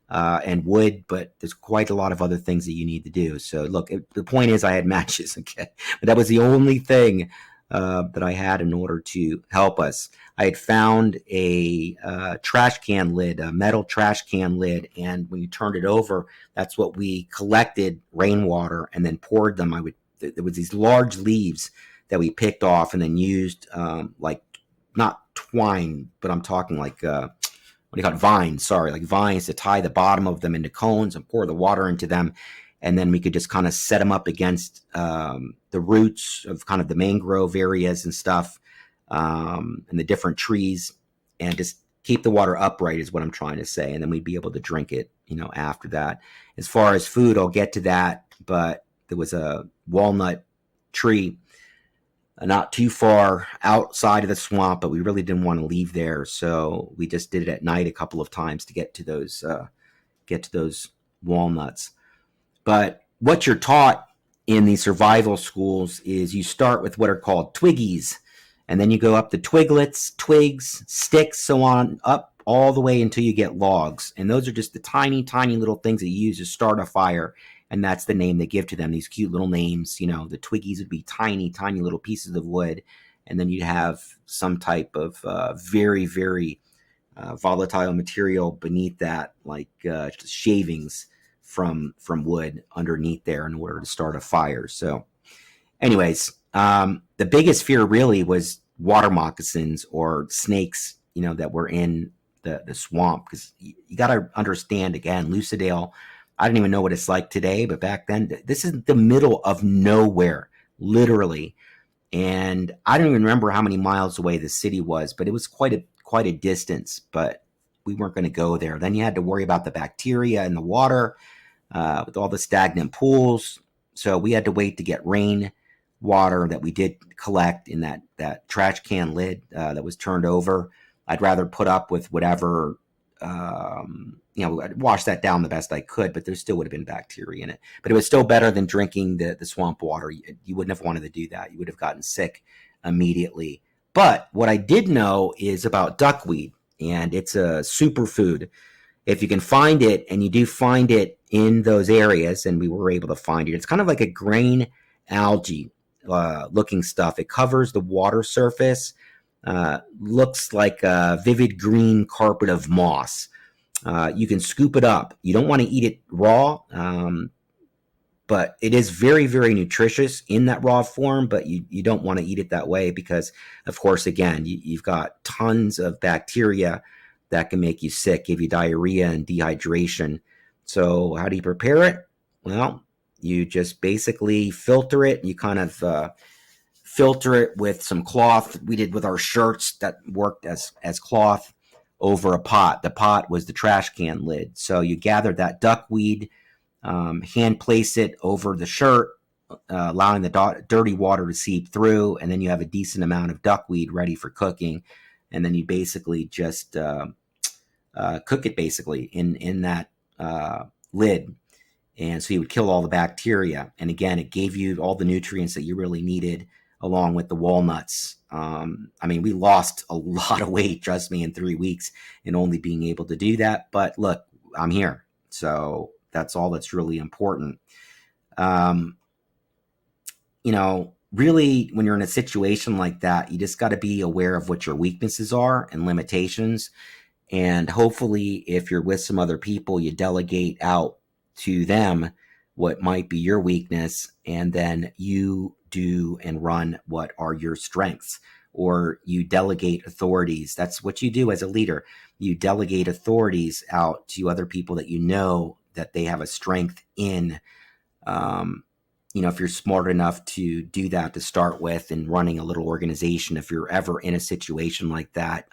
and wood, but there's quite a lot of other things that you need to do. So look, the point is I had matches, okay? But that was the only thing that I had in order to help us. I had found a trash can lid, a metal trash can lid, and when you turned it over, that's what we collected rainwater and then poured them. There was these large leaves that we picked off and then used like not twine, but I'm talking like what do you call it? Vines, sorry, like vines to tie the bottom of them into cones and pour the water into them. And then we could just kind of set them up against the roots of kind of the mangrove areas and stuff and the different trees and just keep the water upright is what I'm trying to say. And then we'd be able to drink it, after that. As far as food, I'll get to that. But there was a walnut tree not too far outside of the swamp, but we really didn't want to leave there. So we just did it at night a couple of times to get to those walnuts. But what you're taught in these survival schools is you start with what are called twiggies, and then you go up to twiglets, twigs, sticks, so on, up all the way until you get logs. And those are just the tiny, tiny little things that you use to start a fire. And that's the name they give to them, these cute little names. The twiggies would be tiny, tiny little pieces of wood. And then you'd have some type of very, very volatile material beneath that, like just shavings from wood underneath there in order to start a fire. So anyways, the biggest fear really was water moccasins or snakes, that were in the swamp. Because you got to understand, again, Lucedale, I don't even know what it's like today, but back then, this is the middle of nowhere, literally. And I don't even remember how many miles away the city was, but it was quite a distance, but we weren't going to go there. Then you had to worry about the bacteria in the water with all the stagnant pools. So we had to wait to get rain water that we did collect in that trash can lid that was turned over. I'd rather put up with whatever I'd wash that down the best I could, but there still would have been bacteria in it. But it was still better than drinking the swamp water. You wouldn't have wanted to do that. You would have gotten sick immediately. But what I did know is about duckweed, and it's a superfood. If you can find it, and you do find it in those areas, and we were able to find it, it's kind of like a green algae looking stuff. It covers the water surface, looks like a vivid green carpet of moss. You can scoop it up. You don't want to eat it raw, but it is very, very nutritious in that raw form, but you don't want to eat it that way because, of course, again, you've got tons of bacteria that can make you sick, give you diarrhea and dehydration. So how do you prepare it? Well, you just basically filter it. You kind of filter it with some cloth. We did with our shirts that worked as cloth over a pot. The pot was the trash can lid. So you gather that duckweed, hand place it over the shirt, allowing the dirty water to seep through, and then you have a decent amount of duckweed ready for cooking. And then you basically just cook it basically in that lid. And so you would kill all the bacteria. And again, it gave you all the nutrients that you really needed along with the walnuts. We lost a lot of weight, trust me, in 3 weeks in only being able to do that. But look, I'm here. So that's all that's really important. Really, when you're in a situation like that, you just got to be aware of what your weaknesses are and limitations. And hopefully, if you're with some other people, you delegate out to them what might be your weakness, and then you do and run what are your strengths, or you delegate authorities. That's what you do as a leader. You delegate authorities out to other people that you know that they have a strength in. If you're smart enough to do that to start with and running a little organization, if you're ever in a situation like that,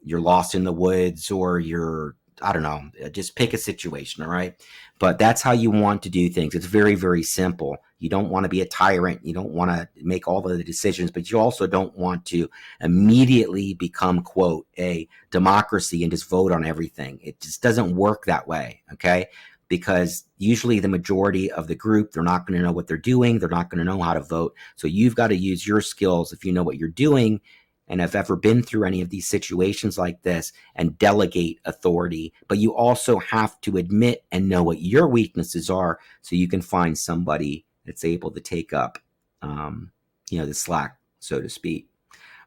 you're lost in the woods, or I don't know, just pick a situation. All right. But that's how you want to do things. It's very, very simple. You don't want to be a tyrant. You don't want to make all of the decisions, but you also don't want to immediately become, quote, a democracy and just vote on everything. It just doesn't work that way. Okay. Because usually the majority of the group, they're not going to know what they're doing. They're not going to know how to vote. So you've got to use your skills if you know what you're doing and have ever been through any of these situations like this, and delegate authority. But you also have to admit and know what your weaknesses are, so you can find somebody that's able to take up, the slack, so to speak.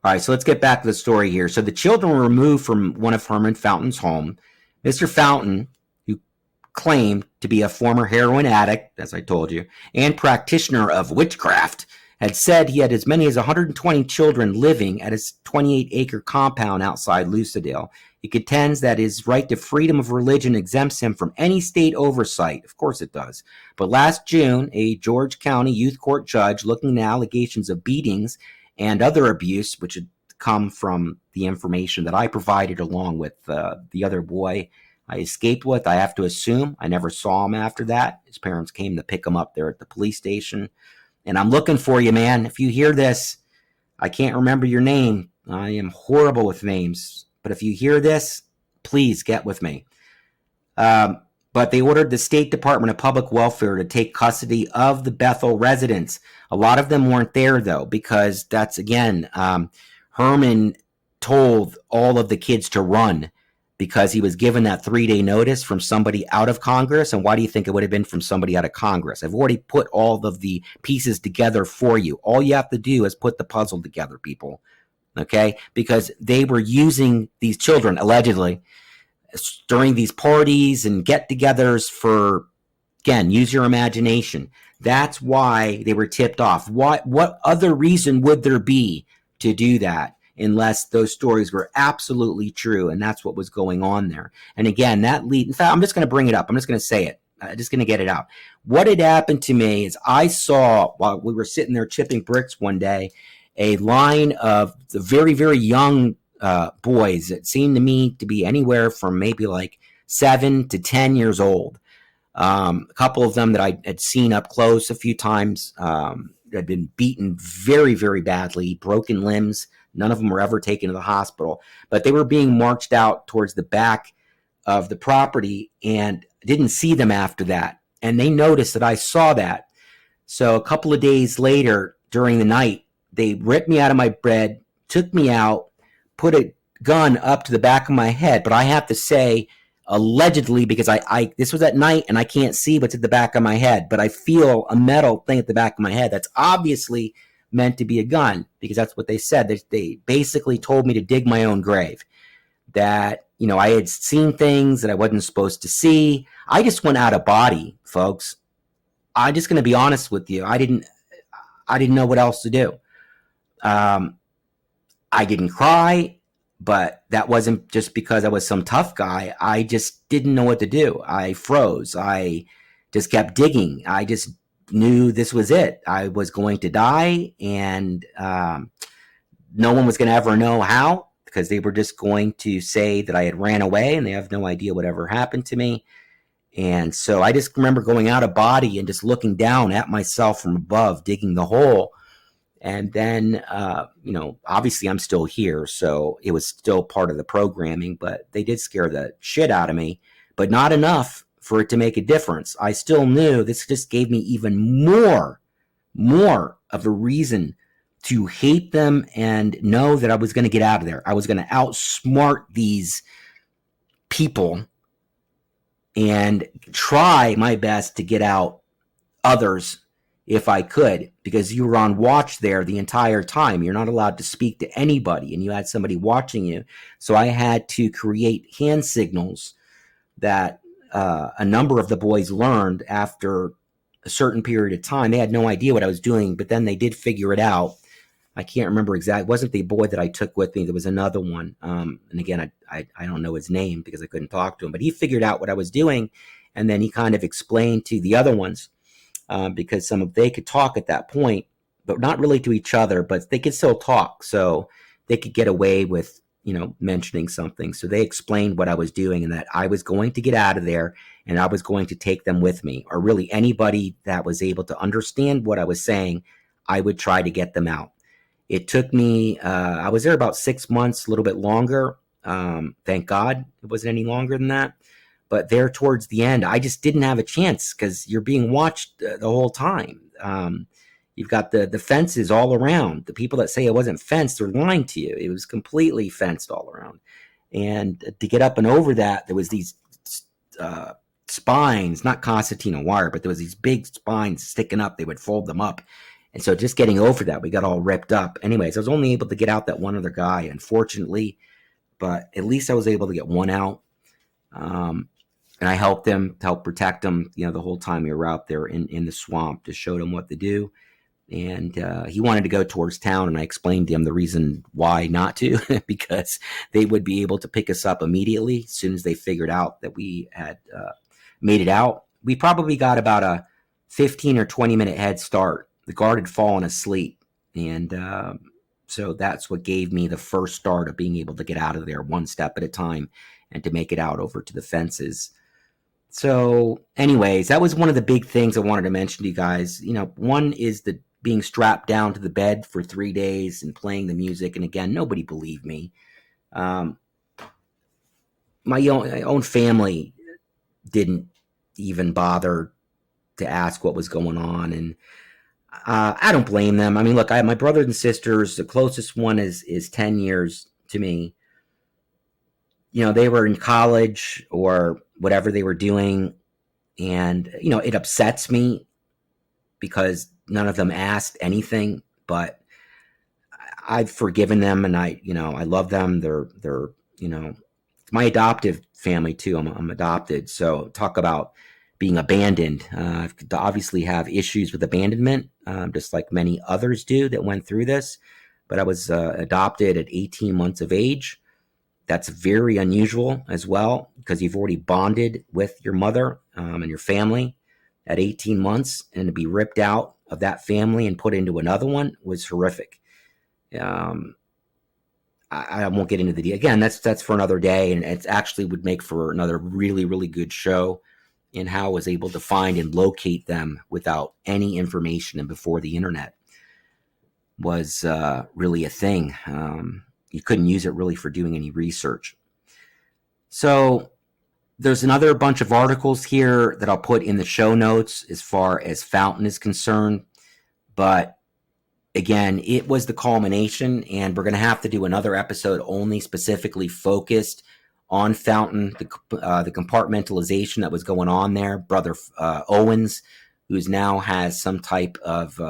All right, so let's get back to the story here. So the children were removed from one of Herman Fountain's home. Mr. Fountain, who claimed to be a former heroin addict, as I told you, and practitioner of witchcraft, had said he had as many as 120 children living at his 28-acre compound outside Lucedale. He contends that his right to freedom of religion exempts him from any state oversight. Of course it does. But last June, a George County youth court judge looking into allegations of beatings and other abuse, which had come from the information that I provided along with the other boy I escaped with, I have to assume. I never saw him after that. His parents came to pick him up there at the police station. And I'm looking for you, man. If you hear this, I can't remember your name. I am horrible with names. But if you hear this, please get with me. But they ordered the State Department of Public Welfare to take custody of the Bethel residents. A lot of them weren't there, though, because that's, again, Herman told all of the kids to run because he was given that 3-day notice from somebody out of Congress. And why do you think it would have been from somebody out of Congress? I've already put all of the pieces together for you. All you have to do is put the puzzle together, people. Okay? Because they were using these children, allegedly, during these parties and get-togethers for, again, use your imagination. That's why they were tipped off. What other reason would there be to do that? Unless those stories were absolutely true, and that's what was going on there. And again, in fact, I'm just going to bring it up. I'm just going to say it. I'm just going to get it out. What had happened to me is I saw, while we were sitting there chipping bricks one day, a line of the very, very young boys that seemed to me to be anywhere from maybe like 7 to 10 years old. A couple of them that I had seen up close a few times had been beaten very, very badly, broken limbs. None of them were ever taken to the hospital, but they were being marched out towards the back of the property, and didn't see them after that. And they noticed that I saw that. So a couple of days later during the night, they ripped me out of my bed, took me out, put a gun up to the back of my head. But I have to say, allegedly, because I this was at night and I can't see what's at the back of my head, but I feel a metal thing at the back of my head. That's obviously meant to be a gun, because that's what they said. They basically told me to dig my own grave, that, I had seen things that I wasn't supposed to see. I just went out of body, folks. I'm just going to be honest with you. I didn't know what else to do. I didn't cry, but that wasn't just because I was some tough guy. I just didn't know what to do. I froze. I just kept digging. I just knew this was it. I was going to die, and no one was going to ever know how, because they were just going to say that I had ran away, and they have no idea whatever happened to me. And so I just remember going out of body and just looking down at myself from above, digging the hole. And then, obviously I'm still here, so it was still part of the programming, but they did scare the shit out of me, but not enough for it to make a difference. I still knew this just gave me even more of a reason to hate them and know that I was going to get out of there. I was going to outsmart these people and try my best to get out others if I could, because you were on watch there the entire time. You're not allowed to speak to anybody, and you had somebody watching you. So I had to create hand signals that a number of the boys learned after a certain period of time. They had no idea what I was doing, but then they did figure it out. I can't remember exactly. It wasn't the boy that I took with me. There was another one. And again, I don't know his name because I couldn't talk to him, but he figured out what I was doing. And then he kind of explained to the other ones, because they could talk at that point, but not really to each other, but they could still talk. So they could get away with, mentioning something. So they explained what I was doing and that I was going to get out of there and I was going to take them with me, or really anybody that was able to understand what I was saying, I would try to get them out. It took me, I was there about 6 months, a little bit longer. Thank God it wasn't any longer than that. But there towards the end, I just didn't have a chance because you're being watched the whole time. You've got the fences all around. The people that say it wasn't fenced are lying to you. It was completely fenced all around. And to get up and over that, there was these spines, not concertina wire, but there was these big spines sticking up. They would fold them up. And so just getting over that, we got all ripped up. Anyways, I was only able to get out that one other guy, unfortunately. But at least I was able to get one out. And I helped him to help protect him, the whole time we were out there in the swamp. Just showed him what to do. And he wanted to go towards town, and I explained to him the reason why not to, because they would be able to pick us up immediately as soon as they figured out that we had made it out. We probably got about a 15 or 20-minute head start. The guard had fallen asleep, and so that's what gave me the first start of being able to get out of there one step at a time and to make it out over to the fences. So anyways, that was one of the big things I wanted to mention to you guys. One is the being strapped down to the bed for 3 days and playing the music. And again, nobody believed me. My own family didn't even bother to ask what was going on. And I don't blame them. I mean, look, I have my brothers and sisters. The closest one is 10 years to me. They were in college or whatever they were doing. And, it upsets me because none of them asked anything, but I've forgiven them, and I love them. They're it's my adoptive family too. I'm adopted. So talk about being abandoned. I obviously have issues with abandonment, just like many others do that went through this. But I was adopted at 18 months of age. That's very unusual as well, because you've already bonded with your mother and your family at 18 months, and to be ripped out of that family and put into another one was horrific. I won't get into the detail. Again, that's for another day, and it actually would make for another really, really good show in how I was able to find and locate them without any information and before the internet was really a thing. You couldn't use it really for doing any research. So there's another bunch of articles here that I'll put in the show notes as far as Fountain is concerned. But again, it was the culmination, and we're going to have to do another episode only specifically focused on Fountain, the compartmentalization that was going on there. Brother Owens, who's now has some type of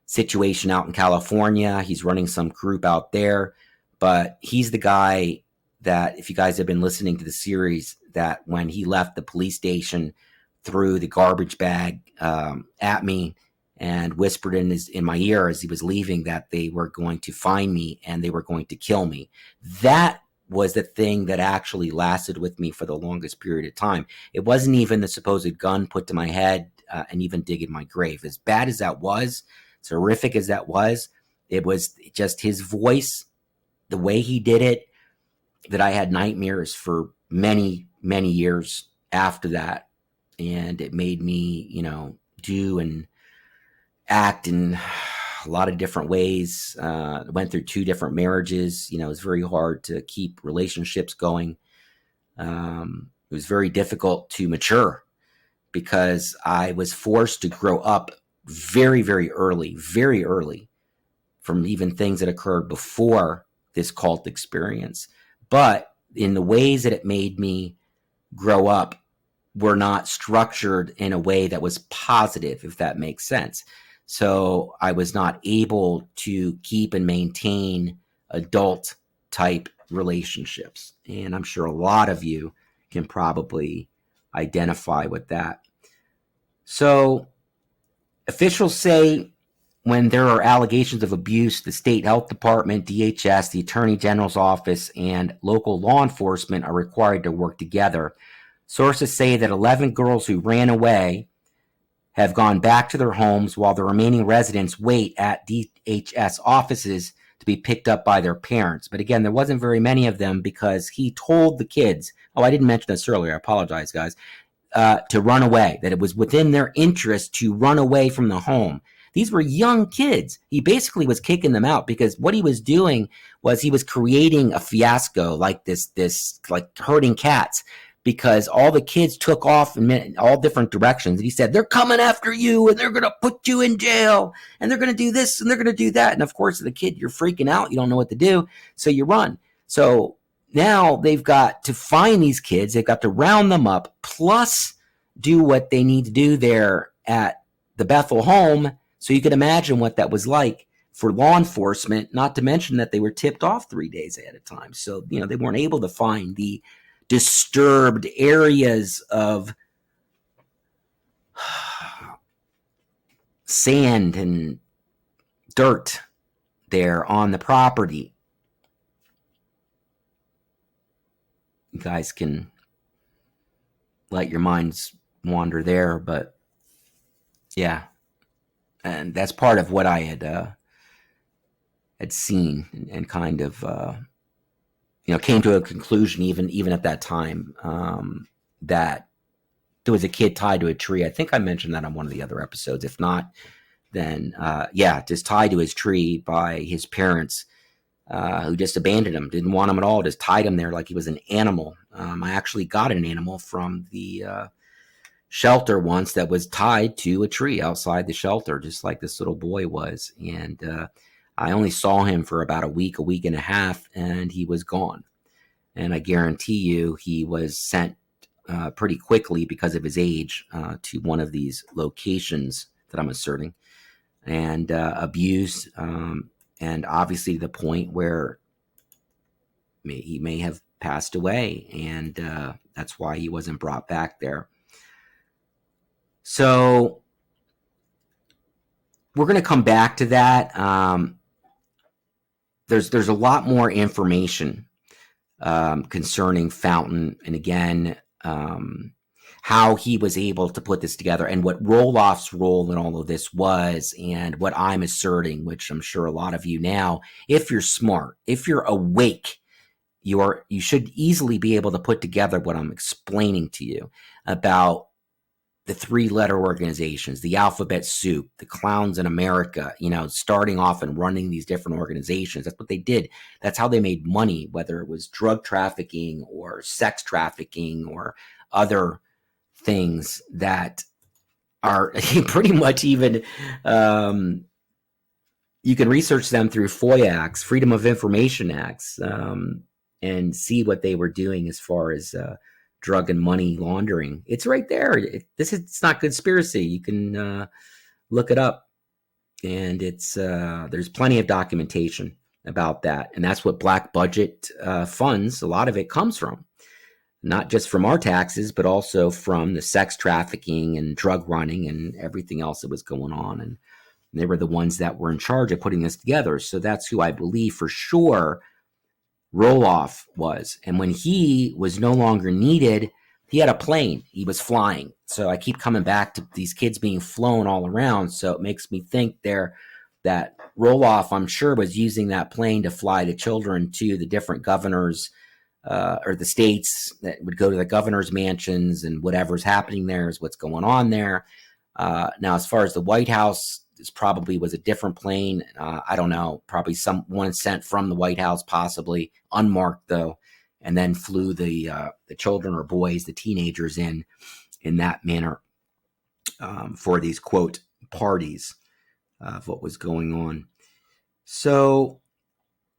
situation out in California. He's running some group out there, but he's the guy that, if you guys have been listening to the series, that when he left the police station, threw the garbage bag at me and whispered in my ear as he was leaving that they were going to find me and they were going to kill me. That was the thing that actually lasted with me for the longest period of time. It wasn't even the supposed gun put to my head and even digging my grave. As bad as that was, as horrific as that was, it was just his voice, the way he did it, that I had nightmares for many, many years after that. And it made me, do and act in a lot of different ways. Went through 2 different marriages. It was very hard to keep relationships going. It was very difficult to mature because I was forced to grow up very, very early from even things that occurred before this cult experience. But in the ways that it made me grow up were not structured in a way that was positive, if that makes sense. So I was not able to keep and maintain adult type relationships. And I'm sure a lot of you can probably identify with that. So officials say when there are allegations of abuse, the state health department, DHS, the attorney general's office, and local law enforcement are required to work together. Sources say that 11 girls who ran away have gone back to their homes while the remaining residents wait at DHS offices to be picked up by their parents. But again, there wasn't very many of them because he told the kids, I didn't mention this earlier, I apologize, guys, to run away, that it was within their interest to run away from the home. These were young kids. He basically was kicking them out because what he was doing was he was creating a fiasco like this like herding cats, because all the kids took off in all different directions. And he said, they're coming after you and they're going to put you in jail and they're going to do this and they're going to do that. And of course, the kid, you're freaking out. You don't know what to do. So you run. So now they've got to find these kids. They've got to round them up, plus do what they need to do there at the Bethel home. So you can imagine what that was like for law enforcement, not to mention that they were tipped off 3 days ahead of time. So, they weren't able to find the disturbed areas of sand and dirt there on the property. You guys can let your minds wander there, but yeah. And that's part of what I had seen and kind of came to a conclusion even at that time, that there was a kid tied to a tree. I think I mentioned that on one of the other episodes. If not, then just tied to his tree by his parents, who just abandoned him, didn't want him at all, just tied him there like he was an animal. I actually got an animal from the shelter once that was tied to a tree outside the shelter, just like this little boy was. And I only saw him for about a week and a half, and he was gone. And I guarantee you he was sent pretty quickly because of his age to one of these locations that I'm asserting, and abused, and obviously to the point where he may have passed away, and that's why he wasn't brought back there. So we're going to come back to that. There's a lot more information concerning Fountain, and again, how he was able to put this together, and what Roloff's role in all of this was, and what I'm asserting, which I'm sure a lot of you now, if you're smart, if you're awake, you should easily be able to put together what I'm explaining to you about the 3-letter organizations, the alphabet soup, the clowns in America, starting off and running these different organizations. That's what they did. That's how they made money, whether it was drug trafficking or sex trafficking or other things that are pretty much even, you can research them through FOIA acts, Freedom of Information acts, and see what they were doing as far as drug and money laundering. It's right there. It's not conspiracy. You can look it up, and there's plenty of documentation about that. And that's what black budget funds, a lot of it comes from, not just from our taxes, but also from the sex trafficking and drug running and everything else that was going on. And they were the ones that were in charge of putting this together. So that's who I believe for sure Roloff was. And when he was no longer needed, he had a plane. He was flying. So I keep coming back to these kids being flown all around. So it makes me think that Roloff, I'm sure, was using that plane to fly the children to the different governors or the states that would go to the governor's mansions, and whatever's happening there is what's going on there. Now, as far as the White House, this probably was a different plane. I don't know, probably someone sent from the White House, possibly unmarked though, and then flew the children or boys, the teenagers in that manner for these quote parties of what was going on. So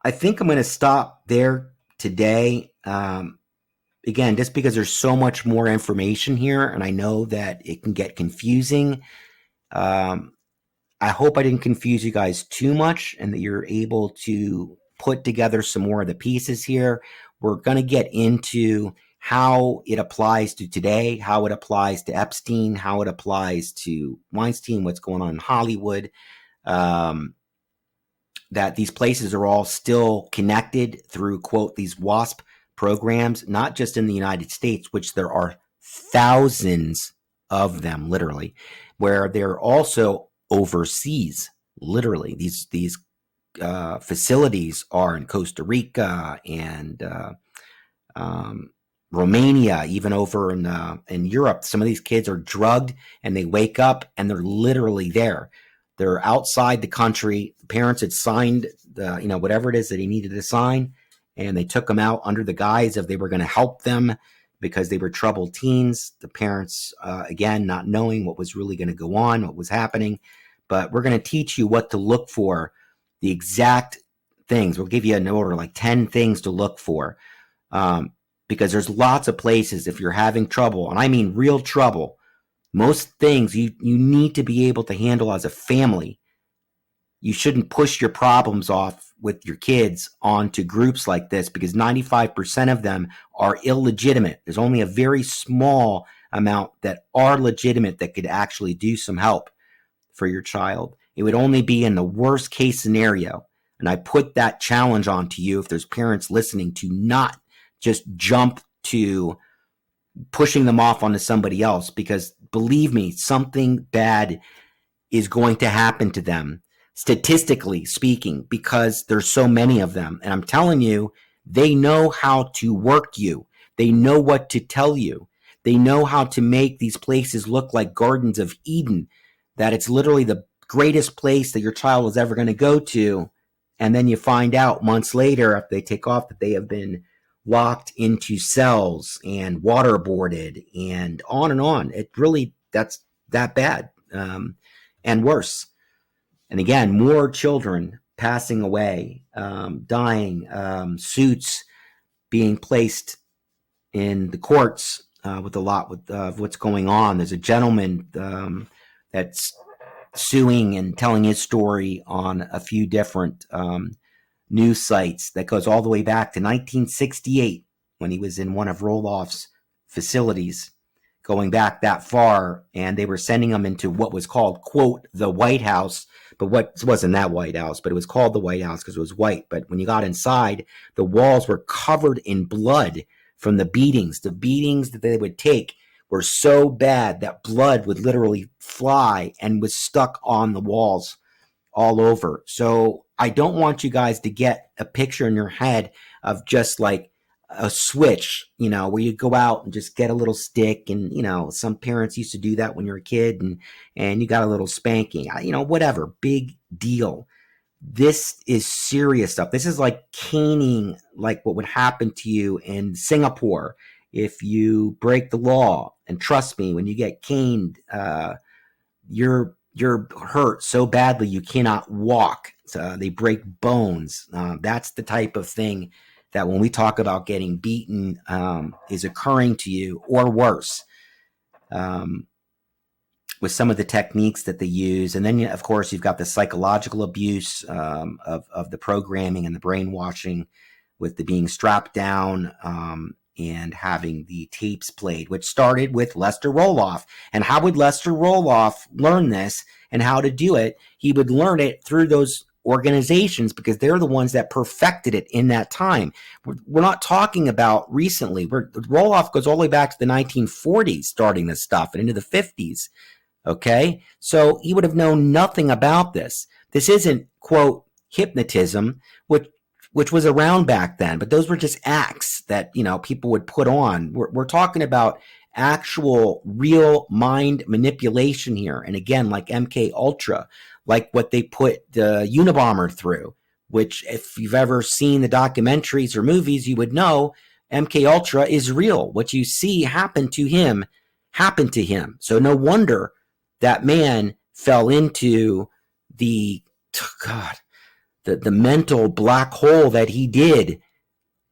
I think I'm going to stop there, today, again, just because there's so much more information here, and I know that it can get confusing. I hope I didn't confuse you guys too much and that you're able to put together some more of the pieces here. We're going to get into how it applies to today, how it applies to Epstein, how it applies to Weinstein, what's going on in Hollywood, that these places are all still connected through, quote, these WASP programs, not just in the United States, which there are thousands of them, literally, where they're also overseas. Literally, these facilities are in Costa Rica and Romania, even over in Europe. Some of these kids are drugged and they wake up and they're literally there. They're outside the country. The parents had signed the, whatever it is that he needed to sign, and they took them out under the guise of they were going to help them because they were troubled teens. The parents, again, not knowing what was really going to go on, what was happening. But we're going to teach you what to look for, the exact things. We'll give you an order, like 10 things to look for, because there's lots of places if you're having trouble, and I mean real trouble. Most things you need to be able to handle as a family. You shouldn't push your problems off with your kids onto groups like this, because 95% of them are illegitimate. There's only a very small amount that are legitimate that could actually do some help for your child. It would only be in the worst case scenario. And I put that challenge onto you, if there's parents listening, to not just jump to pushing them off onto somebody else, because believe me, something bad is going to happen to them, statistically speaking, because there's so many of them. And I'm telling you, they know how to work you. They know what to tell you. They know how to make these places look like gardens of Eden, that it's literally the greatest place that your child was ever going to go to. And then you find out months later, after they take off, that they have been locked into cells and waterboarded and on and on. It really, that's that bad, and worse. And again, more children passing away, dying, suits being placed in the courts with a lot of what's going on. There's a gentleman that's suing and telling his story on a few different news sites that goes all the way back to 1968 when he was in one of Roloff's facilities, going back that far, and they were sending him into what was called, quote, the White House, but what wasn't that White House, but it was called the White House because it was white. But when you got inside, the walls were covered in blood from the beatings. The beatings that they would take were so bad that blood would literally fly and was stuck on the walls all over. So I don't want you guys to get a picture in your head of just like a switch, where you go out and just get a little stick, and some parents used to do that when you're a kid, and you got a little spanking, whatever, big deal. This is serious stuff. This is like caning, like what would happen to you in Singapore if you break the law. And trust me, when you get caned, you're hurt so badly you cannot walk. They break bones. That's the type of thing that when we talk about getting beaten is occurring to you, or worse, with some of the techniques that they use. And then, of course, you've got the psychological abuse of the programming and the brainwashing, with the being strapped down and having the tapes played, which started with Lester Roloff. And how would Lester Roloff learn this and how to do it? He would learn it through those organizations, because they're the ones that perfected it in that time. We're not talking about recently. Roloff goes all the way back to the 1940s, starting this stuff, and into the 50s. Okay? So he would have known nothing about this. This isn't, quote, hypnotism, which was around back then, but those were just acts that, people would put on. We're talking about actual real mind manipulation here. And again, like MK Ultra, like what they put the Unabomber through, which if you've ever seen the documentaries or movies, you would know MK Ultra is real. What you see happen to him happened to him. So no wonder that man fell into the mental black hole that he did.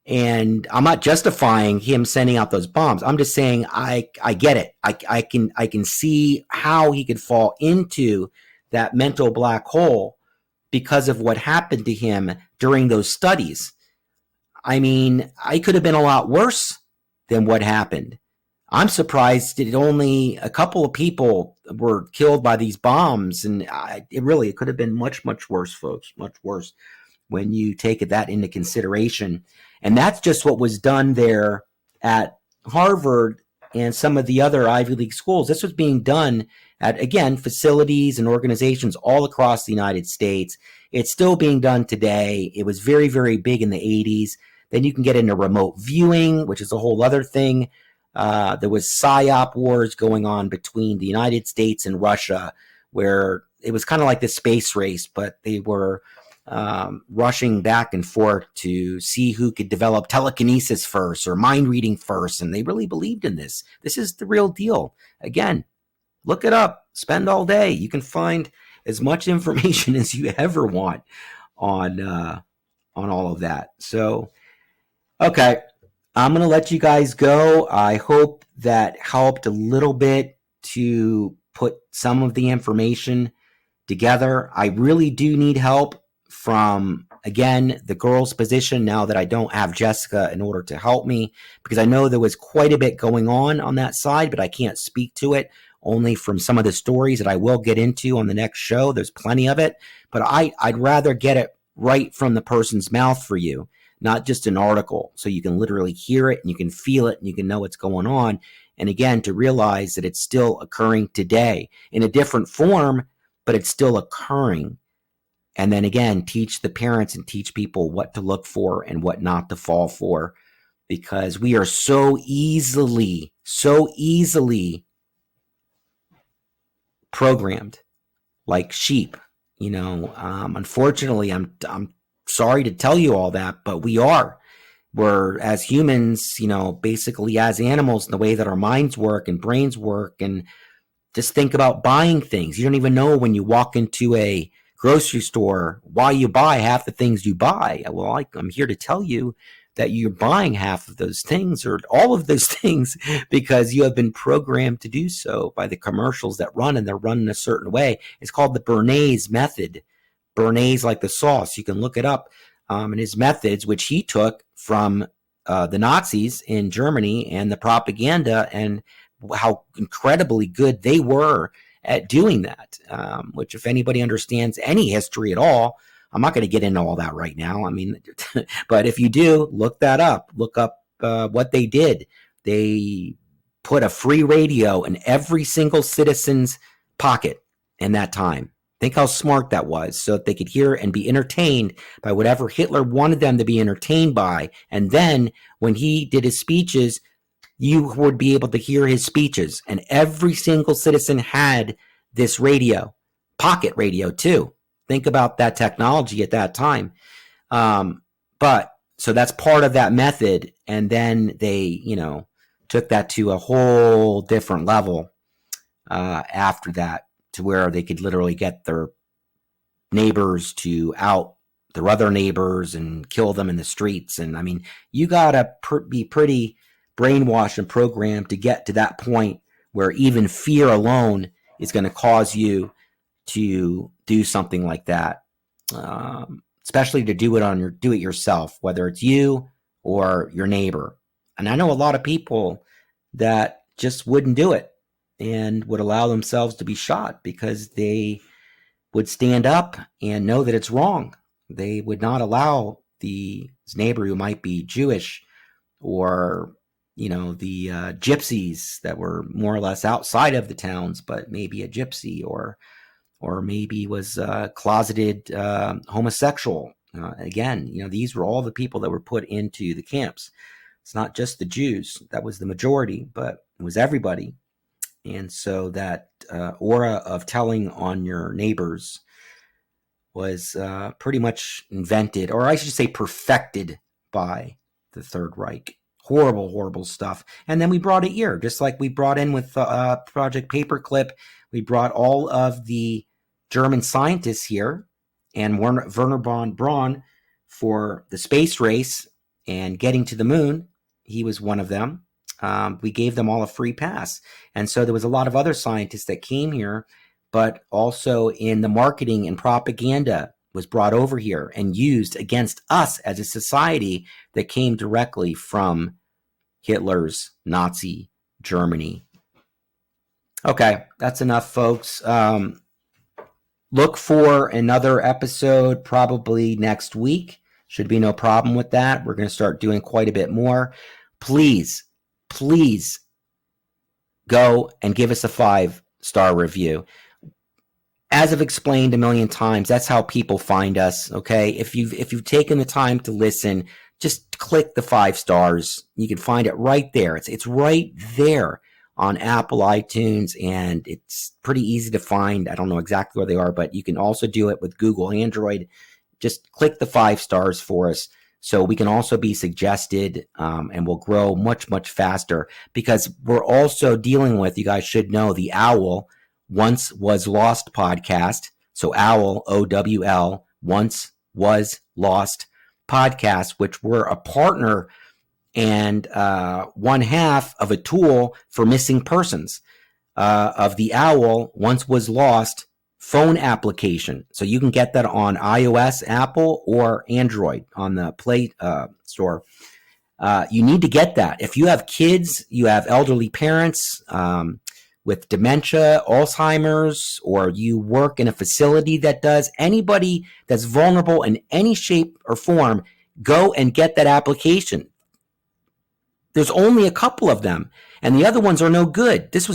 And I'm not justifying him sending out those bombs. I'm just saying I get it. I can see how he could fall into that mental black hole because of what happened to him during those studies. I mean, I could have been a lot worse than what happened. I'm surprised that only a couple of people were killed by these bombs, and it could have been much, much worse, folks, much worse when you take that into consideration. And that's just what was done there at Harvard and some of the other Ivy League schools. This was being done at, again, facilities and organizations all across the United States. It's still being done today. It was very, very big in the 80s. Then you can get into remote viewing, which is a whole other thing. There was PSYOP wars going on between the United States and Russia, where it was kind of like the space race, but they were rushing back and forth to see who could develop telekinesis first or mind reading first. And they really believed in this. This is the real deal. Again, look it up, spend all day. You can find as much information as you ever want on all of that. So, okay, I'm going to let you guys go. I hope that helped a little bit to put some of the information together. I really do need help from, again, the girls' position now that I don't have Jessica in order to help me, because I know there was quite a bit going on that side, but I can't speak to it, only from some of the stories that I will get into on the next show. There's plenty of it, but I'd rather get it right from the person's mouth for you, not just an article, so you can literally hear it and you can feel it and you can know what's going on. And again, to realize that it's still occurring today in a different form, but it's still occurring. And then again, teach the parents and teach people what to look for and what not to fall for, because we are so easily programmed like sheep. You know, unfortunately, I'm sorry to tell you all that, but we're as humans, you know, basically as animals in the way that our minds work and brains work. And just think about buying things. You don't even know when you walk into a grocery store why you buy half the things you buy. Well, I'm here to tell you that you're buying half of those things or all of those things because you have been programmed to do so by the commercials that run, and they're run in a certain way. It's called the Bernays method. Bernays, like the sauce. You can look it up. And his methods, which he took from the Nazis in Germany and the propaganda, and how incredibly good they were at doing that, which if anybody understands any history at all, I'm not going to get into all that right now. I mean, but if you do, look that up. Look up what they did. They put a free radio in every single citizen's pocket in that time. Think how smart that was, so that they could hear and be entertained by whatever Hitler wanted them to be entertained by. And then when he did his speeches, you would be able to hear his speeches. And every single citizen had this radio, pocket radio too. Think about that technology at that time. But so that's part of that method. And then they, you know, took that to a whole different level after that, to where they could literally get their neighbors to out their other neighbors and kill them in the streets. And I mean, you gotta be pretty brainwashed and programmed to get to that point where even fear alone is going to cause you to do something like that, especially to do it yourself, whether it's you or your neighbor. And I know a lot of people that just wouldn't do it and would allow themselves to be shot because they would stand up and know that it's wrong. They would not allow the neighbor who might be Jewish, or, you know, the gypsies that were more or less outside of the towns, but maybe a gypsy, or maybe was closeted homosexual. Again, you know, these were all the people that were put into the camps. It's not just the Jews. That was the majority, but it was everybody. And so that aura of telling on your neighbors was pretty much invented, or I should say perfected, by the Third Reich. Horrible, horrible stuff. And then we brought it here, just like we brought in with Project Paperclip. We brought all of the German scientists here, and Werner von Braun for the space race, and getting to the moon. He was one of them. We gave them all a free pass. And so there was a lot of other scientists that came here, but also in the marketing and propaganda was brought over here and used against us as a society that came directly from Hitler's Nazi Germany. Okay, that's enough, folks. Look for another episode probably next week. Should be no problem with that. We're going to start doing quite a bit more. Please go and give us a 5-star review. As I've explained a million times, that's how people find us. Okay, if you've taken the time to listen, just click the 5 stars. You can find it right there. It's right there on Apple iTunes, and it's pretty easy to find. I don't know exactly where they are, but you can also do it with Google Android. Just click the 5 stars for us so we can also be suggested, and we'll grow much, much faster, because we're also dealing with, you guys should know, the OWL, Once Was Lost podcast. So OWL, OWL, Once Was Lost podcast, which we're a partner and one half of a tool for missing persons of the OWL, Once Was Lost phone application. So you can get that on iOS, Apple, or Android on the Play Store. You need to get that. If you have kids, you have elderly parents with dementia, Alzheimer's, or you work in a facility that does, anybody that's vulnerable in any shape or form, go and get that application. There's only a couple of them, and the other ones are no good. This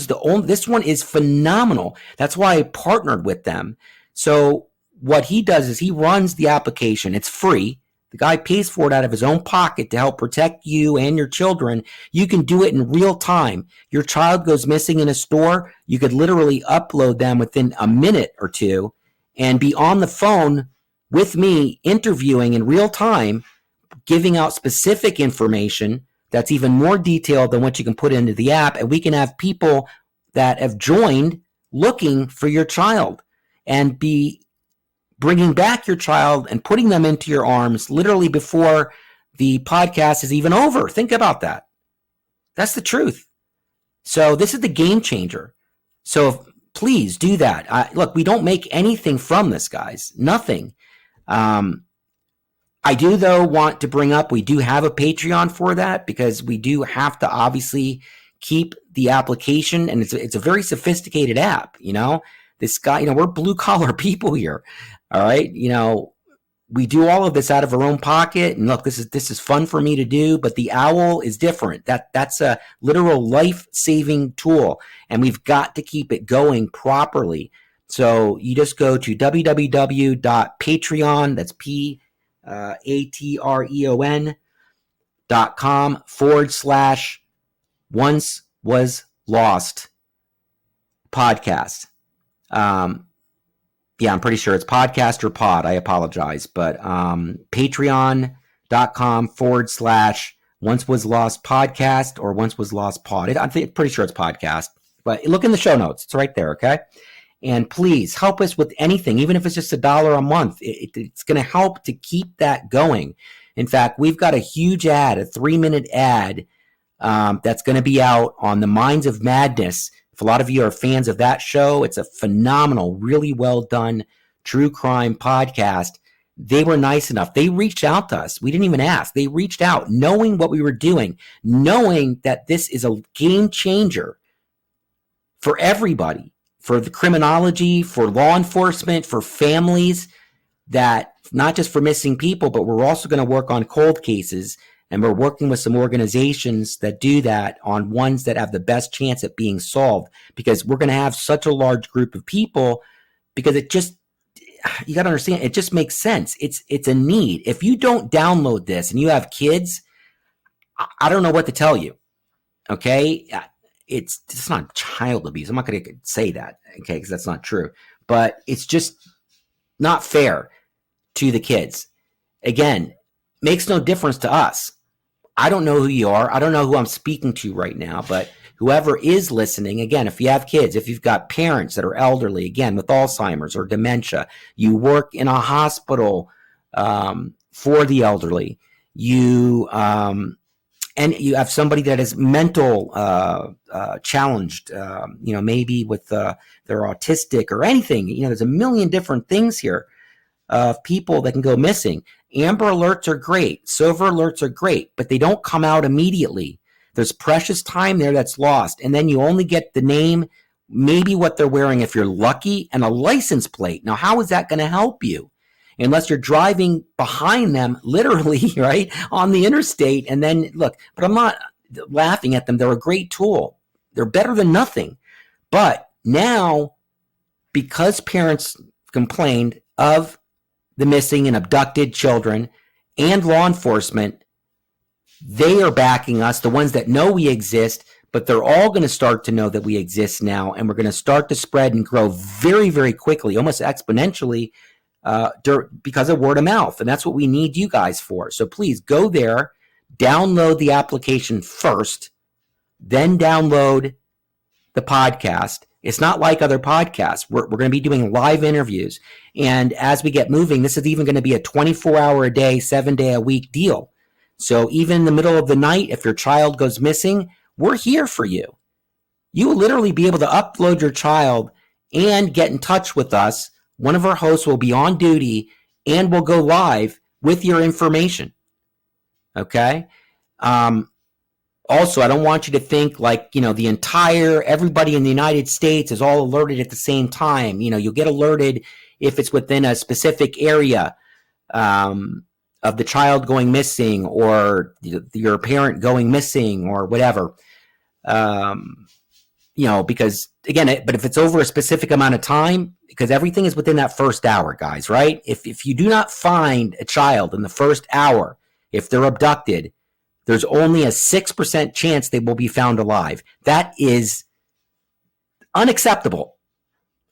one is phenomenal. That's why I partnered with them. So what he does is he runs the application. It's free. The guy pays for it out of his own pocket to help protect you and your children. You can do it in real time. Your child goes missing in a store. You could literally upload them within a minute or two and be on the phone with me, interviewing in real time, giving out specific information that's even more detailed than what you can put into the app. And we can have people that have joined looking for your child and be bringing back your child and putting them into your arms literally before the podcast is even over. Think about that. That's the truth. So this is the game changer. So please do that. Look, we don't make anything from this, guys. Nothing. I do, though, want to bring up, we do have a Patreon for that, because we do have to obviously keep the application, and it's a very sophisticated app. This guy, we're blue collar people here. All right. We do all of this out of our own pocket, and look, this is fun for me to do, but the OWL is different. That's a literal life-saving tool, and we've got to keep it going properly. So you just go to www.patreon, that's patreon.com/Once Was Lost podcast. Yeah, I'm pretty sure it's podcast or pod. I apologize. But patreon.com/Once Was Lost podcast, or Once Was Lost pod. I'm pretty sure it's podcast. But look in the show notes. It's right there, okay? And please help us with anything, even if it's just $1 a month. It's going to help to keep that going. In fact, we've got a huge ad, a 3-minute ad that's going to be out on the Minds of Madness. If a lot of you are fans of that show, it's a phenomenal, really well done true crime podcast. They were nice enough. They reached out to us. We didn't even ask. They reached out knowing what we were doing, knowing that this is a game changer for everybody. For the criminology, for law enforcement, for families, that not just for missing people, but we're also going to work on cold cases, and we're working with some organizations that do that on ones that have the best chance at being solved, because we're going to have such a large group of people, because you got to understand, it just makes sense. It's a need. If you don't download this and you have kids, I don't know what to tell you. Okay. It's not child abuse. I'm not going to say that, okay, because that's not true. But it's just not fair to the kids. Again, makes no difference to us. I don't know who you are. I don't know who I'm speaking to right now, but whoever is listening, again, if you have kids, if you've got parents that are elderly, again, with Alzheimer's or dementia, you work in a hospital for the elderly, And you have somebody that is mental challenged, maybe with they're autistic or anything. There's a million different things here of people that can go missing. Amber alerts are great. Silver alerts are great, but they don't come out immediately. There's precious time there that's lost. And then you only get the name, maybe what they're wearing if you're lucky, and a license plate. Now, how is that going to help you? Unless you're driving behind them, literally, right, on the interstate. And then, look, but I'm not laughing at them. They're a great tool. They're better than nothing. But now, because parents complained of the missing and abducted children and law enforcement, they are backing us, the ones that know we exist, but they're all going to start to know that we exist now. And we're going to start to spread and grow very, very quickly, almost exponentially, because of word of mouth. And that's what we need you guys for. So please go there, download the application first, then download the podcast. It's not like other podcasts. We're going to be doing live interviews. And as we get moving, this is even going to be a 24-hour a day, 7-day a week deal. So even in the middle of the night, if your child goes missing, we're here for you. You will literally be able to upload your child and get in touch with us. One of our hosts will be on duty and will go live with your information. Okay? Also, I don't want you to think like, everybody in the United States is all alerted at the same time. You'll get alerted if it's within a specific area of the child going missing or your parent going missing or whatever. Because again, but if it's over a specific amount of time, because everything is within that first hour, guys, right? If you do not find a child in the first hour, if they're abducted, there's only a 6% chance they will be found alive. That is unacceptable.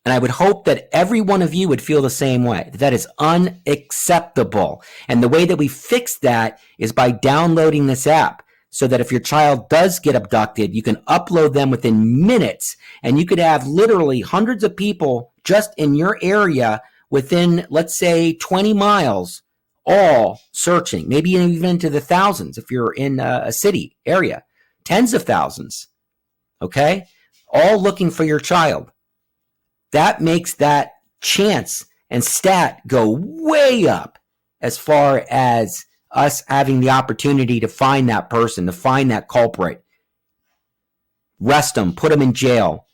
And I would hope that every one of you would feel the same way. That is unacceptable. And the way that we fix that is by downloading this app, so that if your child does get abducted, you can upload them within minutes, and you could have literally hundreds of people just in your area within, let's say, 20 miles, all searching, maybe even into the thousands if you're in a city area, tens of thousands, okay? All looking for your child. That makes that chance and stat go way up as far as us having the opportunity to find that person, to find that culprit, arrest them, put them in jail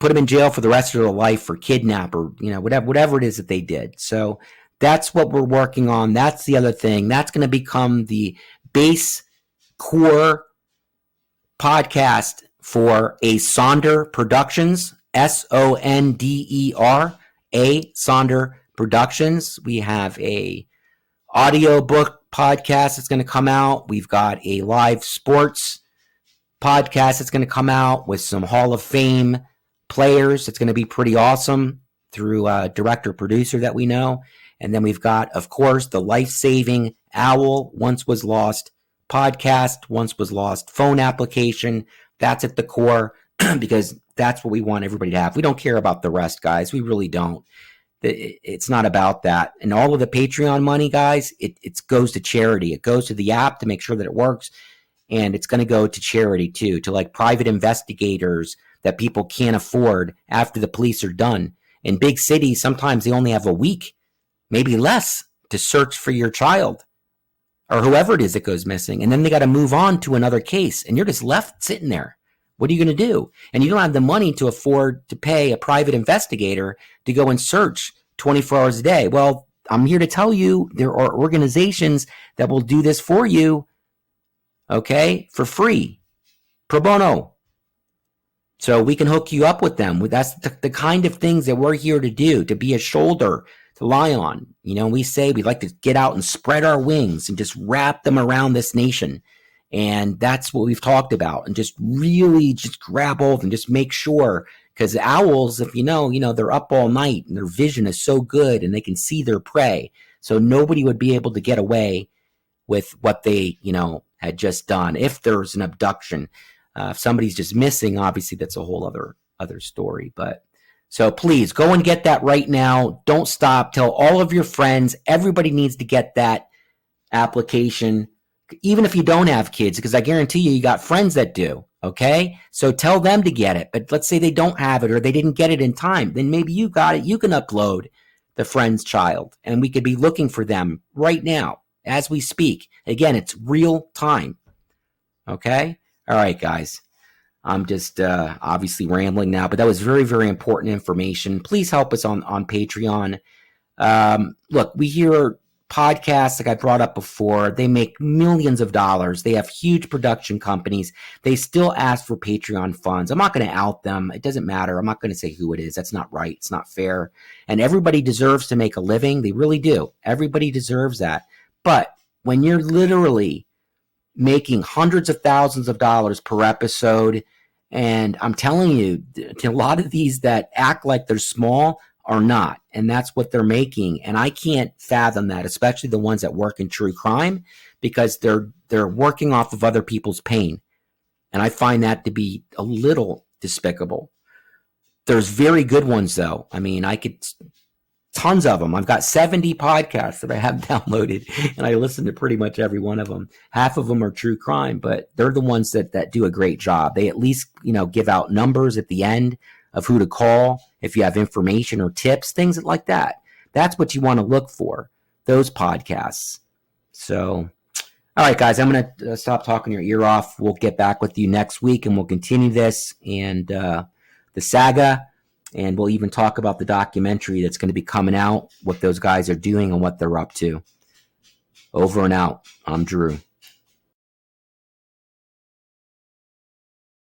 for the rest of their life for kidnap or, whatever it is that they did. So that's what we're working on. That's the other thing. That's going to become the base core podcast for A Sonder Productions, Sonder, A Sonder Productions. We have a audiobook podcast that's going to come out. We've got a live sports podcast that's going to come out with some Hall of Fame players. It's going to be pretty awesome through a director-producer that we know. And then we've got, of course, the life-saving OWL Once Was Lost podcast, Once Was Lost phone application. That's at the core because that's what we want everybody to have. We don't care about the rest, guys. We really don't. It's not about that. And all of the Patreon money, guys, it goes to charity. It goes to the app to make sure that it works. And it's going to go to charity, too, to like private investigators that people can't afford after the police are done. In big cities, sometimes they only have a week, maybe less, to search for your child or whoever it is that goes missing. And then they got to move on to another case. And you're just left sitting there. What are you going to do? And you don't have the money to afford to pay a private investigator to go and search 24 hours a day. Well, I'm here to tell you there are organizations that will do this for you, okay, for free, pro bono. So we can hook you up with them. That's the kind of things that we're here to do, to be a shoulder to lie on. We say we like to get out and spread our wings and just wrap them around this nation. And that's what we've talked about. And just really just grab hold and just make sure, because owls, if they're up all night and their vision is so good and they can see their prey. So nobody would be able to get away with what they, had just done. If there's an abduction, if somebody's just missing, obviously that's a whole other story. But so please go and get that right now. Don't stop. Tell all of your friends. Everybody needs to get that application, even if you don't have kids, because I guarantee you got friends that do. Okay, so tell them to get it. But let's say they don't have it or they didn't get it in time. Then maybe you got it. You can upload the friend's child, and we could be looking for them right now as we speak. Again, it's real time. Okay, all right, guys. I'm just obviously rambling now, but that was very, very important information. Please help us on Patreon. Look, we hear podcasts like I brought up before. They make millions of dollars. They have huge production companies. They still ask for Patreon funds. I'm not going to out them. It doesn't matter. I'm not going to say who it is. That's not right. It's not fair. And everybody deserves to make a living. They really do. Everybody deserves that. But when you're literally making hundreds of thousands of dollars per episode, and I'm telling you, a lot of these that act like they're small are not, and that's what they're making. And I can't fathom that, especially the ones that work in true crime, because they're working off of other people's pain. And I find that to be a little despicable. There's very good ones, though. I mean, tons of them. I've got 70 podcasts that I have downloaded, and I listen to pretty much every one of them. Half of them are true crime, but they're the ones that do a great job. They at least, give out numbers at the end of who to call if you have information or tips, things like that. That's what you want to look for, those podcasts. So, all right, guys, I'm going to stop talking your ear off. We'll get back with you next week, and we'll continue this and the saga. And we'll even talk about the documentary that's going to be coming out, what those guys are doing and what they're up to. Over and out. I'm Drew.